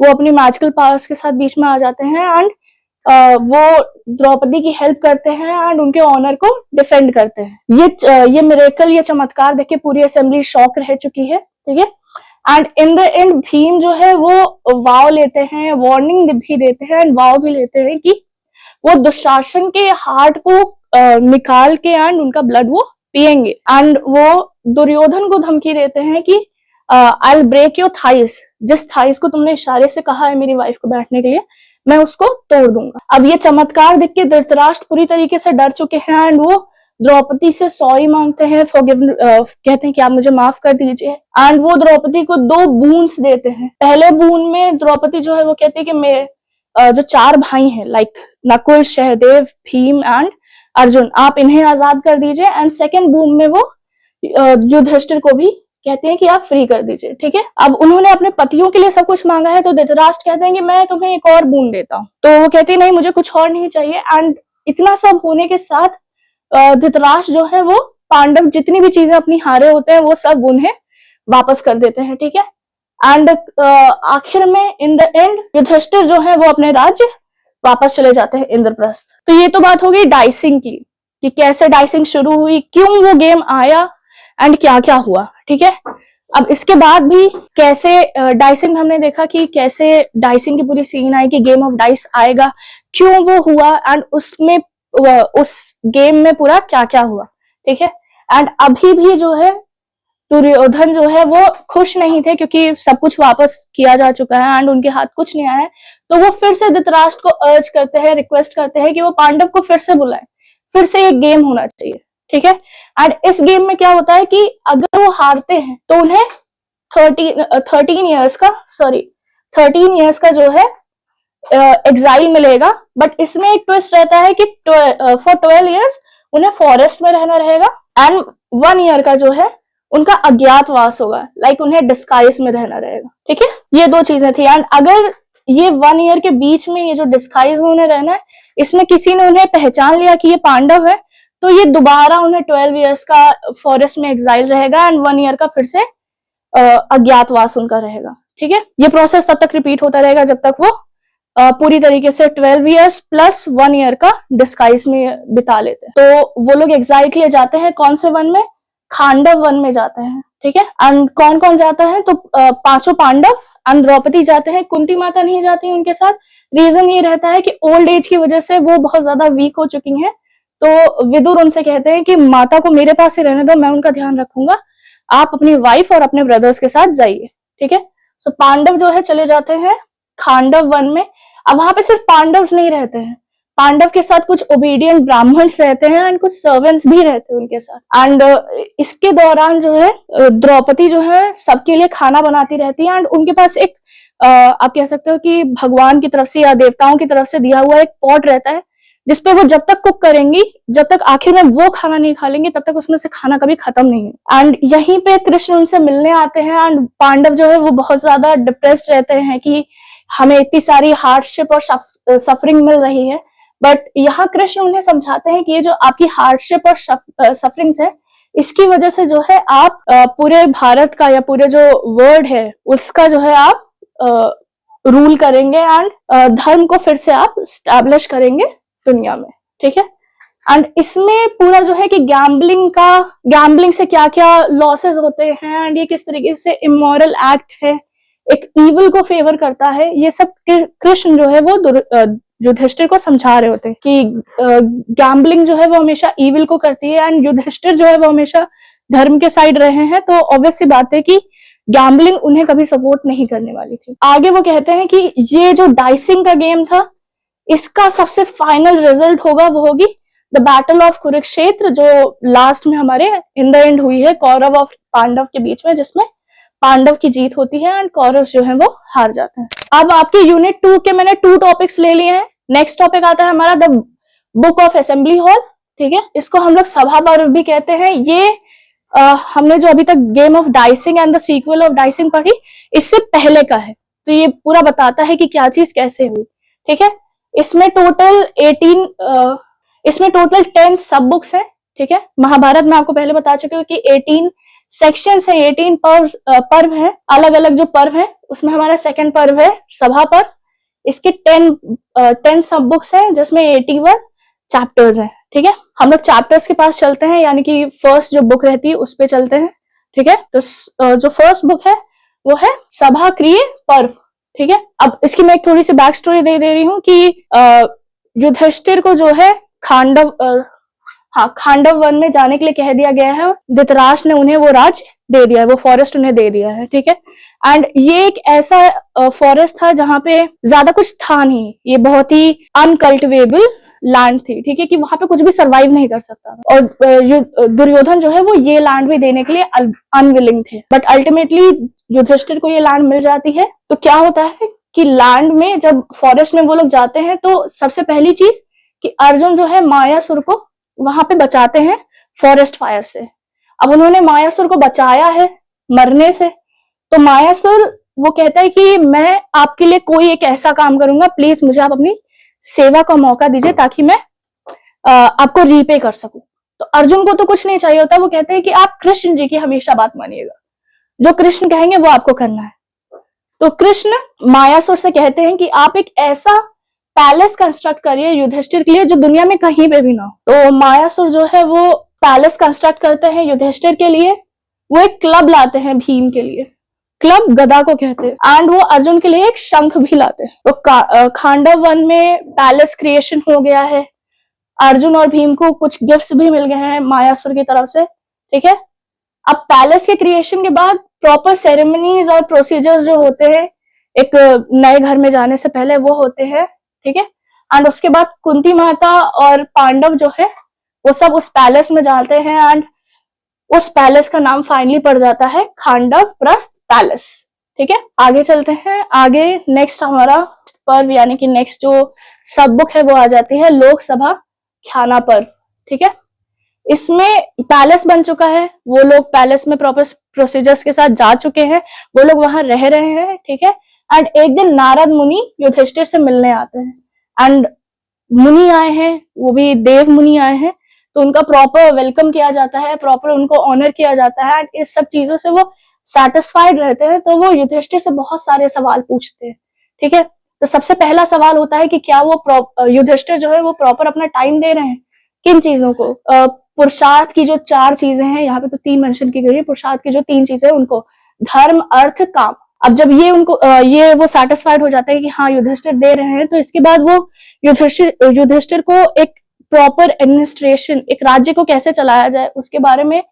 वो अपनी मैजिकल पावर्स के साथ बीच में आ जाते हैं एंड वो द्रौपदी की हेल्प करते हैं एंड उनके ऑनर को डिफेंड करते हैं। ये मिरेकल, ये चमत्कार देख के पूरी असेंबली शॉक रह चुकी है, ठीक है। And in the and Bhim जो है वो वाव लेते हैं, वार्निंग भी देते हैं एंड वाव भी लेते हैं कि वो दुशासन के हार्ट को निकाल के एंड उनका ब्लड वो पिएंगे। एंड वो दुर्योधन को धमकी देते हैं कि I will break your thighs, जिस थाइस को तुमने इशारे से कहा है मेरी वाइफ को बैठने के लिए, मैं उसको तोड़ दूंगा। अब ये चमत्कार देख के धृतराष्ट्र पूरी तरीके से डर चुके हैं एंड वो द्रौपदी से सॉरी मांगते हैं, कहते हैं कि आप मुझे माफ कर दीजिए। एंड वो द्रौपदी को 2 बूंस देते हैं। पहले बूंद में द्रौपदी जो है वो कहती है कि मैं जो 4 भाई हैं लाइक नकुल, सहदेव, भीम एंड अर्जुन, आप इन्हें आजाद कर दीजिए। एंड सेकेंड बूम में वो युधिष्ठिर को भी कहते हैं कि आप फ्री कर दीजिए, ठीक है। अब उन्होंने अपने पतियों के लिए सब कुछ मांगा है, तो धृतराष्ट्र कहते हैं कि मैं तुम्हें एक और बूंद देता हूँ। तो वो कहती है नहीं, मुझे कुछ और नहीं चाहिए। एंड इतना सब होने के साथ धृतराष्ट्र जो है वो पांडव जितनी भी चीजें अपनी हारे होते हैं वो सब उन्हें वापस कर देते हैं, ठीक है। एंड आखिर में इन द एंड युधिष्ठिर जो है वो अपने राज्य वापस चले जाते हैं इंद्रप्रस्थ। तो ये तो बात हो गई डाइसिंग की, कि कैसे डाइसिंग शुरू हुई, क्यों वो गेम आया एंड क्या क्या हुआ, ठीक है। अब इसके बाद भी कैसे डाइसिंग हमने देखा कि कैसे डाइसिंग की पूरी सीन आई कि गेम ऑफ डाइस आएगा, क्यों वो हुआ एंड उसमें उस गेम में पूरा क्या क्या हुआ, ठीक है। एंड अभी भी जो है दुर्योधन जो है वो खुश नहीं थे क्योंकि सब कुछ वापस किया जा चुका है एंड उनके हाथ कुछ नहीं आया है। तो वो फिर से धृतराष्ट्र को अर्ज करते हैं, रिक्वेस्ट करते हैं कि वो पांडव को फिर से बुलाए, फिर से एक गेम होना चाहिए, ठीक है। एंड इस गेम में क्या होता है कि अगर वो हारते हैं तो उन्हें 13 इयर्स का जो है एग्जाइल मिलेगा। बट इसमें एक ट्विस्ट रहता है कि फॉर 12 इयर्स उन्हें फॉरेस्ट में रहना रहेगा एंड 1 ईयर का जो है उनका अज्ञातवास होगा, लाइक उन्हें डिस्गाइज में रहना रहेगा, ठीक है। ये 2 चीजें थी। एंड अगर ये 1 ईयर के बीच में ये जो डिस्गाइज में उन्हें रहना है, इसमें किसी ने उन्हें पहचान लिया कि ये पांडव है, तो ये दोबारा उन्हें 12 इयर्स का फॉरेस्ट में एग्जाइल रहेगा एंड 1 ईयर का फिर से अज्ञातवास उनका रहेगा, ठीक है। ये प्रोसेस तब तक रिपीट होता रहेगा जब तक वो पूरी तरीके से 12 इयर्स प्लस 1 ईयर का डिस्गाइज में बिता लेते हैं। तो वो लोग एग्जाइल के लिए जाते हैं, कौन से वन में? खांडव वन में जाते हैं, ठीक है। एंड कौन कौन जाता है? तो 5 पांडव एंड द्रौपदी जाते हैं, कुंती माता नहीं जाती उनके साथ। रीजन ये रहता है कि ओल्ड एज की वजह से वो बहुत ज्यादा वीक हो चुकी हैं, तो विदुर उनसे कहते हैं कि माता को मेरे पास ही रहने दो, मैं उनका ध्यान रखूंगा, आप अपनी वाइफ और अपने ब्रदर्स के साथ जाइए, ठीक है। सो पांडव जो है चले जाते हैं खांडव वन में। अब वहां पे सिर्फ पांडव नहीं रहते हैं, पांडव के साथ कुछ ओबीडियंट ब्राह्मण्स रहते हैं एंड कुछ सर्वेंट्स भी रहते हैं उनके साथ। एंड इसके दौरान जो है द्रौपदी जो है सबके लिए खाना बनाती रहती है एंड उनके पास एक आप कह सकते हो कि भगवान की तरफ से या देवताओं की तरफ से दिया हुआ एक पॉट रहता है, जिसपे वो जब तक कुक करेंगी, जब तक आखिर में वो खाना नहीं खा लेंगे, तब तक उसमें से खाना कभी खत्म नहीं है। एंड यहीं पे कृष्ण उनसे मिलने आते हैं एंड पांडव जो है वो बहुत ज्यादा डिप्रेस्ड रहते हैं कि हमें इतनी सारी हार्डशिप और सफरिंग मिल रही है। बट यहाँ कृष्ण उन्हें समझाते हैं कि ये जो आपकी हार्डशिप और सफरिंग्स है, इसकी वजह से जो है आप पूरे भारत का या पूरे जो वर्ल्ड है उसका जो है आप रूल करेंगे एंड धर्म को फिर से आप स्टैब्लिश करेंगे दुनिया में, ठीक है। एंड इसमें पूरा जो है कि गैम्बलिंग से क्या क्या लॉसेस होते हैं एंड ये किस तरीके से इमोरल एक्ट है, एक ईविल को फेवर करता है, ये सब कृष्ण जो है वो युधिष्ठिर को समझा रहे होते हैं कि गैम्बलिंग जो है वो हमेशा ईविल को करती है एंड युधिष्ठिर जो है वो हमेशा धर्म के साइड रहे हैं, तो ऑब्वियस सी बात है कि गैम्बलिंग उन्हें कभी सपोर्ट नहीं करने वाली थी। आगे वो कहते हैं कि ये जो डाइसिंग का गेम था, इसका सबसे फाइनल रिजल्ट होगा वो होगी द बैटल ऑफ कुरुक्षेत्र, जो लास्ट में हमारे इन द एंड हुई है कौरव और पांडव के बीच में, जिसमें पांडव की जीत होती है एंड कौरव जो है वो हार जाते हैं। अब आपके यूनिट 2 के मैंने 2 टॉपिक्स ले लिए हैं। नेक्स्ट टॉपिक आता है हमारा the book of assembly hall, ठीक है। इसको हम लोग सभा पर्व भी कहते हैं। ये हमने जो अभी तक game of dicing and the sequel of dicing पढ़ी, इससे पहले का है, तो ये पूरा बताता है कि क्या चीज कैसे हुई, ठीक है। इसमें टोटल 10 सब बुक्स हैं, ठीक है। महाभारत में आपको पहले बता चुके हो कि 18 सेक्शंस है, 18 पर्व है, अलग अलग जो पर्व है, उसमें हमारा सेकंड पर्व है सभा पर्व। इसके 10 सब बुक्स है जिसमें 81 चैप्टर्स हैं, ठीक है। हम लोग चैप्टर्स के पास चलते हैं, यानी कि फर्स्ट जो बुक रहती है उस पे चलते हैं, ठीक है। तो जो फर्स्ट बुक है वो है सभा क्रिय पर्व, ठीक है। अब इसकी मैं एक थोड़ी सी बैक स्टोरी दे रही हूँ कि युधिष्ठिर को जो है खांडव वन में जाने के लिए कह दिया गया है। धृतराष्ट्र ने उन्हें वो राज दे दिया है, वो फॉरेस्ट उन्हें दे दिया है, ठीक है। एंड ये एक ऐसा फॉरेस्ट था जहां पे ज्यादा कुछ था नहीं, ये बहुत ही अनकल्टिवेबल लैंड थी, ठीक है, कि वहां पे कुछ भी सरवाइव नहीं कर सकता। और दुर्योधन जो है वो ये लैंड भी देने के लिए अनविलिंग थे, बट अल्टीमेटली युधिष्ठिर को ये लैंड मिल जाती है। तो क्या होता है कि लैंड में जब फॉरेस्ट में वो लोग जाते हैं तो सबसे पहली चीज कि अर्जुन जो है मायासुर को वहां पे बचाते हैं फॉरेस्ट फायर से। अब उन्होंने मायासुर को बचाया है मरने से, तो मायासुर वो कहता है कि मैं आपके लिए कोई एक ऐसा काम करूंगा, प्लीज मुझे आप अपनी सेवा का मौका दीजिए ताकि मैं आपको रीपे कर सकूं। तो अर्जुन को तो कुछ नहीं चाहिए होता, वो कहते हैं कि आप कृष्ण जी की हमेशा बात मानिएगा, जो कृष्ण कहेंगे वो आपको करना है। तो कृष्ण मायासुर से कहते हैं कि आप एक ऐसा पैलेस कंस्ट्रक्ट करिए युधिष्ठिर के लिए जो दुनिया में कहीं पे भी ना हो। तो मायासुर जो है वो पैलेस कंस्ट्रक्ट करते हैं युधिष्ठिर के लिए, वो एक क्लब लाते हैं भीम के लिए, क्लब गदा को कहते हैं, एंड वो अर्जुन के लिए एक शंख भी लाते हैं। तो खांडव वन में पैलेस क्रिएशन हो गया है, अर्जुन और भीम को कुछ गिफ्ट्स भी मिल गए हैं मायासुर की तरफ से, ठीक है। अब पैलेस के क्रिएशन के बाद प्रॉपर सेरेमनीज और प्रोसीजर्स जो होते हैं एक नए घर में जाने से पहले वो होते हैं, ठीक है। एंड उसके बाद कुंती माता और पांडव जो है वो सब उस पैलेस में जाते हैं, एंड उस पैलेस का नाम फाइनली पड़ जाता है खांडव प्रस्थ पैलेस, ठीक है। आगे चलते हैं, आगे नेक्स्ट हमारा पर्व यानी कि नेक्स्ट जो सब बुक है वो आ जाती है लोकसभा ख्याना पर्व, ठीक है। इसमें पैलेस बन चुका है, वो लोग पैलेस में प्रॉपर प्रोसीजर्स के साथ जा चुके हैं, वो लोग वहां रह रहे हैं, ठीक है। एंड एक दिन नारद मुनि युधिष्ठिर से मिलने आते हैं, एंड मुनि आए हैं, वो भी देव मुनि आए हैं, तो उनका प्रॉपर वेलकम किया जाता है, प्रॉपर उनको ऑनर किया जाता है, एंड इस सब चीजों से वो सेटिस्फाइड रहते हैं। तो वो युधिष्ठिर से बहुत सारे सवाल पूछते हैं, ठीक है। तो सबसे पहला सवाल होता है कि क्या वो युधिष्ठिर जो है वो प्रॉपर अपना टाइम दे रहे हैं किन चीजों को, पुरुषार्थ की जो 4 चीजें हैं, यहाँ पे तो 3 मेंशन की गई है, पुरुषार्थ की जो 3 चीजें उनको धर्म अर्थ काम। अब जब ये उनको ये वो सेटिस्फाइड हो जाता है कि हाँ युधिष्ठिर दे रहे हैं, तो इसके बाद वो युधिष्ठिर को एक प्रॉपर एडमिनिस्ट्रेशन, एक राज्य को कैसे चलाया जाए उसके बारे में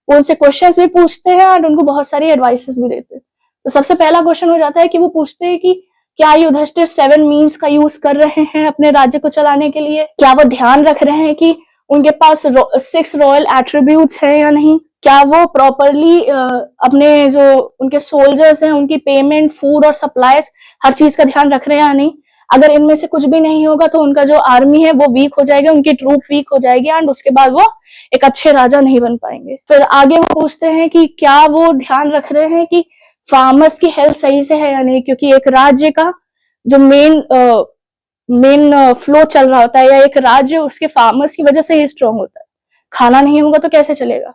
वो उनसे क्वेश्चंस भी पूछते हैं और उनको बहुत सारी एडवाइसेस भी देते हैं। तो सबसे पहला क्वेश्चन हो जाता है कि वो पूछते हैं कि क्या युधिष्ठिर 7 मीन्स का यूज कर रहे हैं अपने राज्य को चलाने के लिए, क्या वो ध्यान रख रहे हैं कि उनके पास 6 रॉयल एट्रीब्यूट्स हैं या नहीं, क्या वो प्रॉपरली अपने जो उनके सोल्जर्स हैं उनकी पेमेंट, फूड और सप्लाईज हर चीज का ध्यान रख रहे हैं या नहीं। अगर इनमें से कुछ भी नहीं होगा तो उनका जो आर्मी है वो वीक हो जाएगी, उनकी ट्रूप वीक हो जाएगी, एंड उसके बाद वो एक अच्छे राजा नहीं बन पाएंगे। फिर आगे वो पूछते हैं कि क्या वो ध्यान रख रहे हैं कि फार्मर्स की हेल्थ सही से है या नहीं, क्योंकि एक राज्य का जो मेन फ्लो चल रहा होता है या एक राज्य उसके फार्मर्स की वजह से ही स्ट्रांग होता है, खाना नहीं होगा तो कैसे चलेगा।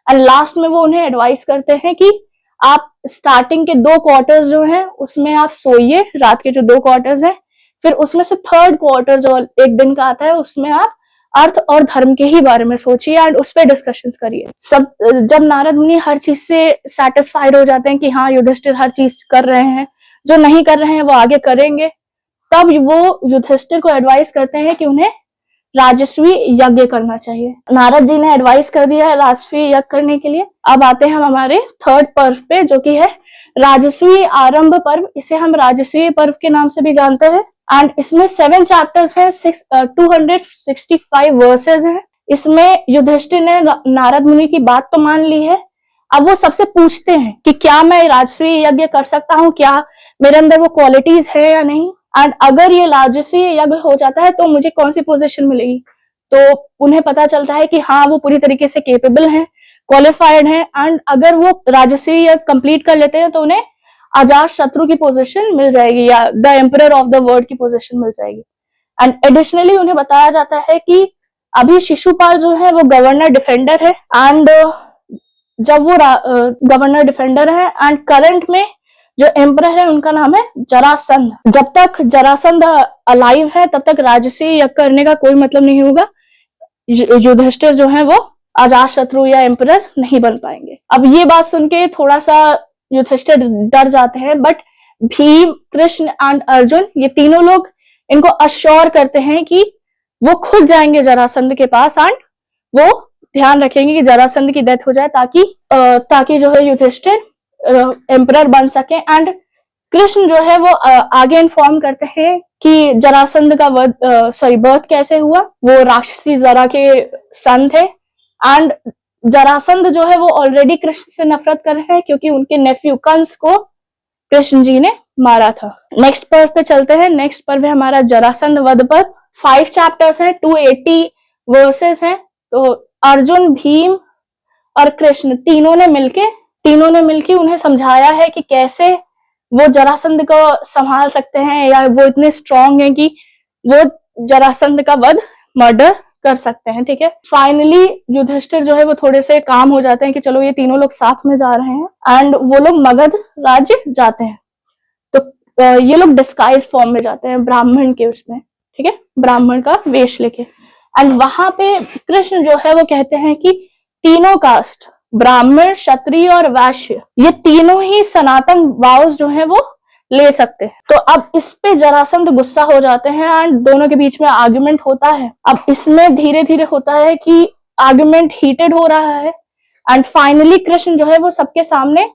एंड लास्ट में वो उन्हें एडवाइस करते हैं कि आप स्टार्टिंग के 2 क्वार्टर्स जो हैं उसमें आप सोइए, रात के जो 2 क्वार्टर्स हैं, फिर उसमें से 3rd क्वार्टर जो एक दिन का आता है उसमें आप अर्थ और धर्म के ही बारे में सोचिए एंड उस पर डिस्कशंस करिए। सब जब नारद मुनि हर चीज से सेटिस्फाइड हो जाते हैं कि हाँ युधिष्ठिर हर चीज कर रहे हैं, जो नहीं कर रहे हैं वो आगे करेंगे, तब वो युधिष्ठिर को एडवाइस करते हैं कि उन्हें राजस्वी यज्ञ करना चाहिए। नारद जी ने एडवाइस कर दिया है राजस्वी यज्ञ करने के लिए। अब आते हैं हम हमारे 3rd पर्व पे जो कि है राजस्वी आरंभ पर्व। इसे हम राजस्वी पर्व के नाम से भी जानते हैं, एंड इसमें 7 चैप्टर्स हैं, 265 वर्सेस हैं। इसमें युधिष्ठिर ने नारद मुनि की बात तो मान ली है, अब वो सबसे पूछते हैं कि क्या मैं राजस्वी यज्ञ कर सकता हूँ, क्या मेरे अंदर वो क्वालिटीज है या नहीं, एंड अगर ये राजस्वी यज्ञ हो जाता है तो मुझे कौन सी पोजीशन मिलेगी। तो उन्हें पता चलता है कि हाँ वो पूरी तरीके से केपेबल हैं, क्वालिफाइड हैं, एंड अगर वो राजस्वी यज्ञ कंप्लीट कर लेते हैं तो उन्हें अजात शत्रु की पोजीशन मिल जाएगी या the emperor of the world की पोजीशन मिल जाएगी। एंड एडिशनली उन्हें बताया जाता है कि अभी शिशुपाल जो है वो गवर्नर डिफेंडर है, एंड जब वो गवर्नर डिफेंडर है, एंड करंट में जो एम्परर है उनका नाम है जरासंध। जब तक जरासंध अलाइव है तब तक राजसी यज्ञ करने का कोई मतलब नहीं होगा, युधिष्ठिर जो है वो अजात शत्रु या एम्परर नहीं बन पाएंगे। अब ये बात सुन के थोड़ा सा युधिष्ठिर डर जाते हैं, बट भीम, कृष्ण एंड अर्जुन ये तीनों लोग इनको अश्योर करते हैं कि वो खुद जाएंगे जरासंध के पास, एंड वो ध्यान रखेंगे कि जरासंध की डेथ हो जाए ताकि जो है युधिष्ठिर एम्परर बन सके। एंड कृष्ण जो है वो आगे इन्फॉर्म करते हैं कि जरासंध का बर्थ कैसे हुआ। वो राक्षसी जरा के सन थे, एंड जरासंध जो है वो ऑलरेडी कृष्ण से नफरत कर रहे हैं क्योंकि उनके नेफ्यू कंस को कृष्ण जी ने मारा था। नेक्स्ट पर्व पे चलते हैं। नेक्स्ट पर्व है हमारा जरासंध वध पर्व। 5 चैप्टर्स हैं, 280 वर्सेस हैं। तो अर्जुन, भीम और कृष्ण तीनों ने मिलके उन्हें समझाया है कि कैसे वो जरासंध को संभाल सकते हैं, या वो इतने स्ट्रांग हैं कि वो जरासंध का वध, मर्डर कर सकते हैं। ठीक है, फाइनली युधिष्ठिर जो है वो थोड़े से काम हो जाते हैं कि चलो ये तीनों लोग साथ में जा रहे हैं, एंड वो लोग मगध राज्य जाते हैं। तो ये लोग डिस्गाइज फॉर्म में जाते हैं, ब्राह्मण के उसमें, ठीक है, ब्राह्मण का वेश लेके। एंड वहां पे कृष्ण जो है वो कहते हैं कि तीनों कास्ट, ब्राह्मण, क्षत्रिय और वैश्य, ये तीनों ही सनातन वाउस जो है वो ले सकते हैं। तो अब इस पे जरासंध गुस्सा हो जाते हैं, एंड दोनों के बीच में आर्ग्यूमेंट होता है। अब इसमें धीरे धीरे होता है कि आर्ग्यूमेंट हीटेड हो रहा है, एंड फाइनली कृष्ण जो है वो सबके सामने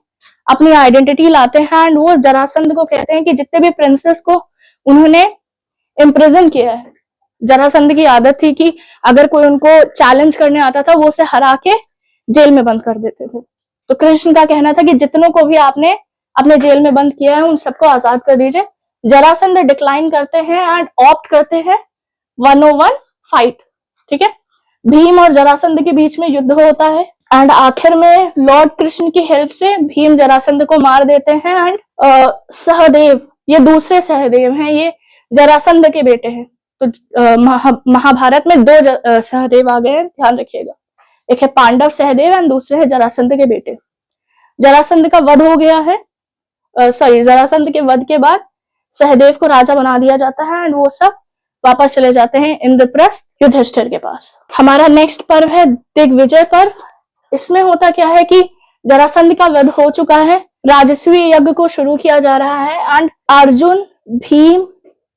अपनी आइडेंटिटी लाते हैं, एंड वो जरासंध को कहते हैं कि जितने भी प्रिंसेस को उन्होंने इम्प्रिजन किया है, जरासंध की आदत थी कि अगर कोई उनको चैलेंज करने आता था वो उसे हरा के जेल में बंद कर देते थे। तो कृष्ण का कहना था कि जितनों को भी आपने अपने जेल में बंद किया है उन सबको आजाद कर दीजिए। जरासंध डिक्लाइन करते हैं एंड ऑप्ट करते हैं 101 फाइट। ठीक है, भीम और जरासंध के बीच में युद्ध होता है, एंड आखिर में लॉर्ड कृष्ण की हेल्प से भीम जरासंध को मार देते हैं। एंड सहदेव, ये दूसरे सहदेव हैं, ये जरासंध के बेटे हैं। तो महाभारत में 2 सहदेव आ गए हैं, ध्यान रखिएगा। एक है पांडव सहदेव एंड दूसरे है जरासंध के बेटे। जरासंध का वध हो गया है, जरासंध के वध के बाद सहदेव को राजा बना दिया जाता है, एंड वो सब वापस चले जाते हैं इंद्रप्रस्थ युधिष्ठिर के पास। हमारा नेक्स्ट पर्व है दिग्विजय पर्व। इसमें होता क्या है कि जरासंध का वध हो चुका है, राजस्वी यज्ञ को शुरू किया जा रहा है, एंड अर्जुन, भीम,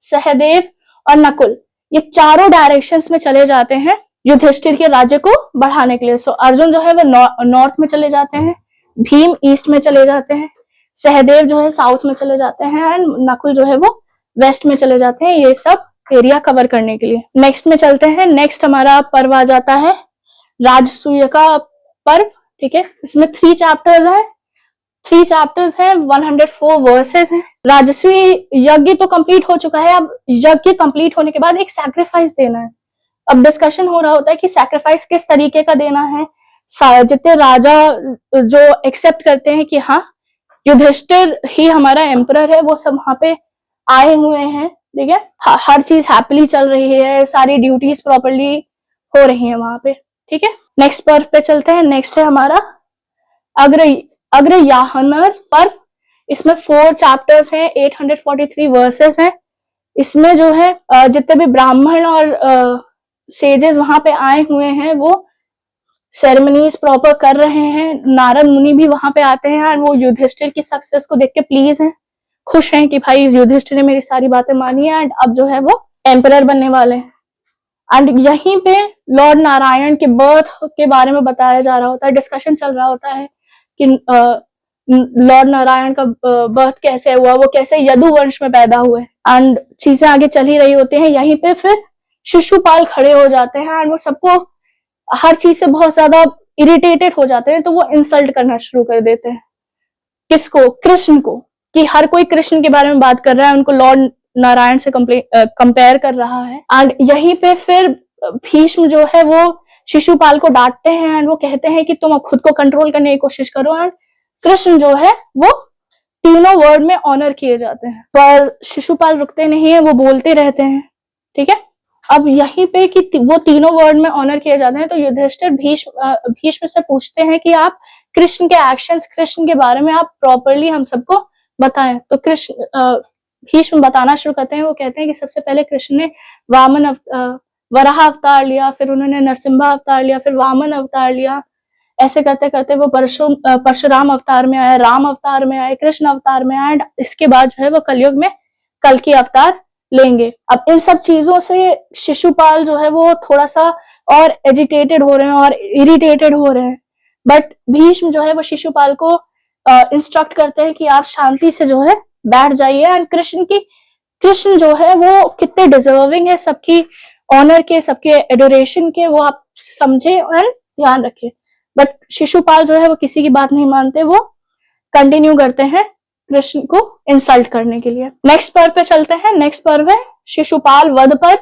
सहदेव और नकुल ये चारों डायरेक्शंस में चले जाते हैं युधिष्ठिर के राज्य को बढ़ाने के लिए। सो अर्जुन जो है वो नॉर्थ में चले जाते हैं, भीम ईस्ट में चले जाते हैं, सहदेव जो है साउथ में चले जाते हैं, एंड नकुल जो है वो वेस्ट में चले जाते हैं, ये सब एरिया कवर करने के लिए। नेक्स्ट में चलते हैं। नेक्स्ट हमारा पर्व आ जाता है राजसूय का पर्व। ठीक है, इसमें 3 चैप्टर्स हैं, 3 चैप्टर्स हैं, 104 वर्सेस हैं। राजस्वी यज्ञ तो कंप्लीट हो चुका है, अब यज्ञ कंप्लीट होने के बाद एक सैक्रिफाइस देना है। अब डिस्कशन हो रहा होता है कि सैक्रिफाइस किस तरीके का देना है। जितने राजा जो एक्सेप्ट करते हैं कि हाँ युधिष्ठिर ही हमारा एम्परर है, वो सब वहां पे आए हुए हैं। ठीक है, हर चीज हैप्पीली चल रही है, सारी ड्यूटीज प्रॉपर्ली हो रही है वहां पे। ठीक है, नेक्स्ट पर्व पे चलते हैं। नेक्स्ट है हमारा अग्रयाहनर पर्व। इसमें 4 चैप्टर्स हैं, 843 वर्सेस हैं। इसमें जो है जितने भी ब्राह्मण और सेजेस वहां पे आए हुए हैं वो सेरेमनीज प्रॉपर कर रहे हैं। नारद मुनि भी वहां पे आते हैं, और वो युधिष्ठिर की सक्सेस को देख के प्लीज हैं, खुश हैं कि भाई युधिष्ठिर ने मेरी सारी बातें मानी है, एंड अब जो है वो एम्परर बनने वाले हैं। एंड यहीं पे लॉर्ड नारायण के बर्थ के बारे में बताया जा रहा होता है, डिस्कशन चल रहा होता है कि लॉर्ड नारायण का बर्थ कैसे हुआ, वो कैसे यदु वंश में पैदा हुए, एंड चीजें आगे चल ही रही होती हैं। यहीं पे फिर शिशुपाल खड़े हो जाते हैं, एंड वो सबको हर चीज से बहुत ज्यादा इरिटेटेड हो जाते हैं, तो वो इंसल्ट करना शुरू कर देते हैं। किसको? कृष्ण को, कि हर कोई कृष्ण के बारे में बात कर रहा है, उनको लॉर्ड नारायण से कंपेयर कर रहा है। एंड यहीं पे फिर भीष्म जो है वो शिशुपाल को डांटते हैं, एंड वो कहते हैं कि तुम खुद को कंट्रोल करने की कोशिश करो। एंड कृष्ण जो है वो तीनों वर्ड में ऑनर किए जाते हैं, पर शिशुपाल रुकते नहीं है, वो बोलते रहते हैं। ठीक है। अब यहीं पे कि वो तीनों वर्ड में ऑनर किए जाते हैं, तो युधिष्ठिर भीष्म से पूछते हैं कि आप कृष्ण के एक्शंस, कृष्ण के बारे में आप प्रॉपरली हम सबको बताएं। तो भीष्म बताना शुरू करते हैं। वो कहते हैं कि सबसे पहले कृष्ण ने वराह अवतार लिया, फिर उन्होंने नरसिम्हा अवतार लिया, फिर वामन अवतार लिया। ऐसे करते करते वो परशुराम अवतार में आए, राम अवतार में आए, कृष्ण अवतार में आए, इसके बाद जो है वो कलयुग में कल्कि अवतार लेंगे। अब इन सब चीजों से शिशुपाल जो है वो थोड़ा सा और एजिटेटेड हो रहे हैं और इरिटेटेड हो रहे हैं। बट भीष्म जो है वो शिशुपाल को इंस्ट्रक्ट करते हैं कि आप शांति से जो है बैठ जाइए, एंड कृष्ण जो है वो कितने डिजर्विंग है सबकी ऑनर के, सबके एडोरेशन के, वो आप समझे एंड ध्यान रखिए। बट शिशुपाल जो है वो किसी की बात नहीं मानते, वो कंटिन्यू करते हैं कृष्ण को इंसल्ट करने के लिए। नेक्स्ट पर्व पे चलते हैं। नेक्स्ट पर्व है शिशुपाल वध पर्व।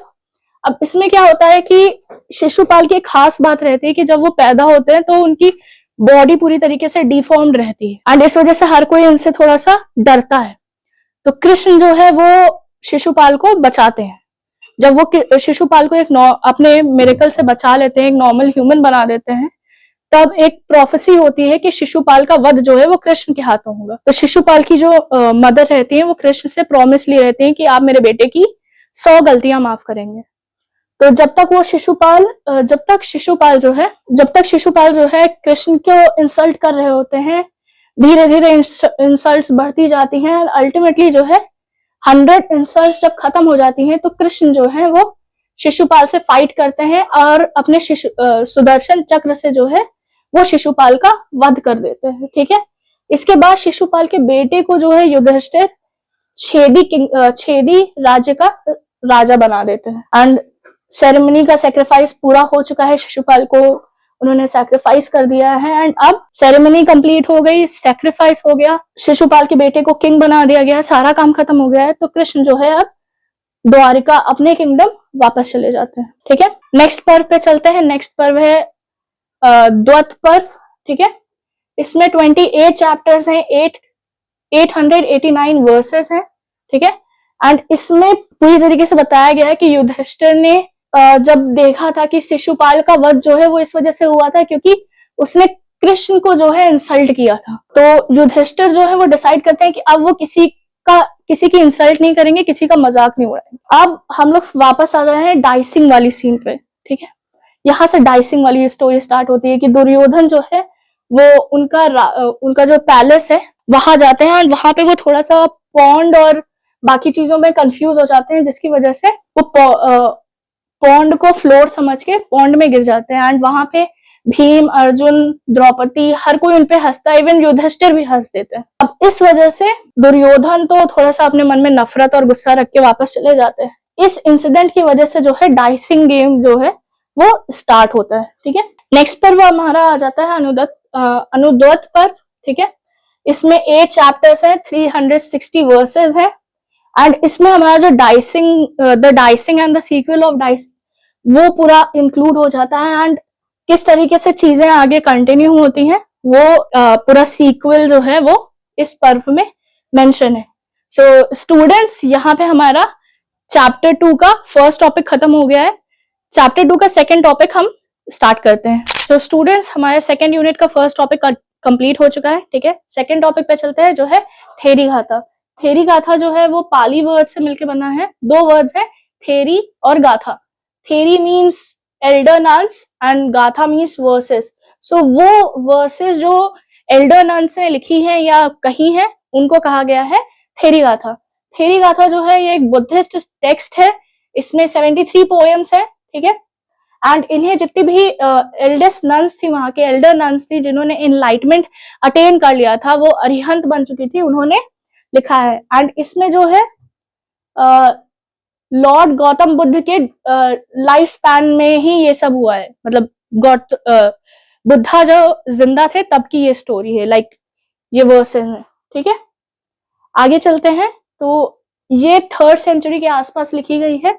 अब इसमें क्या होता है कि शिशुपाल की एक खास बात रहती है कि जब वो पैदा होते हैं तो उनकी बॉडी पूरी तरीके से डिफॉर्म्ड रहती है, एंड इस वजह से हर कोई इनसे थोड़ा सा डरता है। तो कृष्ण जो है वो शिशुपाल को बचाते हैं। जब वो शिशुपाल को अपने मिरेकल से बचा लेते हैं, एक नॉर्मल ह्यूमन बना देते हैं, तब एक प्रोफेसी होती है कि शिशुपाल का वध जो है वो कृष्ण के हाथों होगा। तो शिशुपाल की जो मदर रहती है वो कृष्ण से प्रॉमिस ली रहती है कि आप मेरे बेटे की 100 गलतियां माफ करेंगे। तो जब तक शिशुपाल जो है कृष्ण को इंसल्ट कर रहे होते हैं, धीरे धीरे इंसल्ट्स बढ़ती जाती हैं। अल्टीमेटली जो है 100 इंसल्ट्स जब खत्म हो जाती हैं तो कृष्ण जो है वो शिशुपाल से फाइट करते हैं और अपने सुदर्शन चक्र से जो है वो शिशुपाल का वध कर देते हैं। ठीक है। इसके बाद शिशुपाल के बेटे को जो है युधिष्ठिर छेदी राज्य का राजा बना देते हैं। एंड सेरेमनी का सेक्रीफाइस पूरा हो चुका है, शिशुपाल को उन्होंने सैक्रिफाइस कर दिया है, एंड अब सेरेमनी कंप्लीट हो गई, सैक्रिफाइस हो गया, शिशुपाल के बेटे को किंग बना दिया गया, सारा काम खत्म हो गया है। तो कृष्ण जो है अब द्वारिका अपने किंगडम वापस चले जाते हैं। ठीक है। नेक्स्ट पर्व पे चलते हैं। नेक्स्ट पर्व है द्वत पर्व। ठीक है। इसमें 28 चैप्टर्स हैं, 889 वर्सेस हैं। ठीक है। एंड इसमें पूरी तरीके से बताया गया है कि युधिष्ठिर ने जब देखा था कि शिशुपाल का वध जो है वो इस वजह से हुआ था क्योंकि उसने कृष्ण को जो है इंसल्ट किया था, तो युधिष्ठिर जो है वो डिसाइड करते हैं कि अब वो किसी की इंसल्ट नहीं करेंगे, किसी का मजाक नहीं उड़ाएंगे। अब हम लोग वापस आ गए हैं डाइसिंग वाली सीन पे। ठीक है। यहाँ से डाइसिंग वाली स्टोरी स्टार्ट होती है कि दुर्योधन जो है वो उनका जो पैलेस है वहां जाते हैं, और वहां पे वो थोड़ा सा पॉन्ड और बाकी चीजों में कंफ्यूज हो जाते हैं, जिसकी वजह से वो पॉन्ड को फ्लोर समझ के पॉन्ड में गिर जाते हैं। एंड वहां पे भीम, अर्जुन, द्रौपदी, हर कोई उनपे हंसता है, इवन युधिष्ठिर भी हंस देते हैं। अब इस वजह से दुर्योधन तो थोड़ा सा अपने मन में नफरत और गुस्सा रख के वापस चले जाते हैं। इस इंसिडेंट की वजह से जो है डाइसिंग गेम जो है वो स्टार्ट होता है। ठीक है। नेक्स्ट पर्व हमारा आ जाता है अनुद्वत पर्व। ठीक है। इसमें 8 चैप्टर्स हैं, 360 वर्सेस हैं, एंड इसमें हमारा जो the dicing and the sequel of dice वो पूरा इंक्लूड हो जाता है, एंड किस तरीके से चीजें आगे कंटिन्यू होती हैं वो पूरा सीक्वल जो है वो इस पर्व में मेंशन है। सो स्टूडेंट्स, यहाँ पे हमारा चैप्टर 2 का फर्स्ट टॉपिक खत्म हो गया है। चैप्टर 2 का सेकेंड टॉपिक हम स्टार्ट करते हैं। सो स्टूडेंट्स, हमारे सेकेंड यूनिट का फर्स्ट टॉपिक कंप्लीट हो चुका है। ठीक है। सेकेंड टॉपिक पे चलते हैं जो है थेरी गाथा। थेरी गाथा जो है वो पाली वर्ड से मिलकर बना है। 2 वर्ड्स है, थेरी और गाथा। Theory means Elder nuns and गाथा मीन्स वर्सेस। सो वो वर्सेस जो एल्डर नन्स ने लिखी है या कही है उनको कहा गया है थेरी गाथा। थेरी गाथा जो है ये एक बुद्धिस्ट टेक्स्ट है। इसमें 73 पोएम्स है। ठीक है। एंड इन्हें जितनी भी एल्डेस्ट नन्स थी, वहां के एल्डर नन्स थी जिन्होंने इनलाइटमेंट अटेन कर लिया था, वो अरिहंत बन चुकी थी, उन्होंने लिखा है। एंड इसमें जो है लॉर्ड गौतम बुद्ध के लाइफ स्पैन में ही ये सब हुआ है, मतलब बुद्धा जो जिंदा थे तब की ये स्टोरी है, लाइक ये वर्सेस है। ठीक है। आगे चलते हैं। तो ये 3rd सेंचुरी के आसपास लिखी गई है,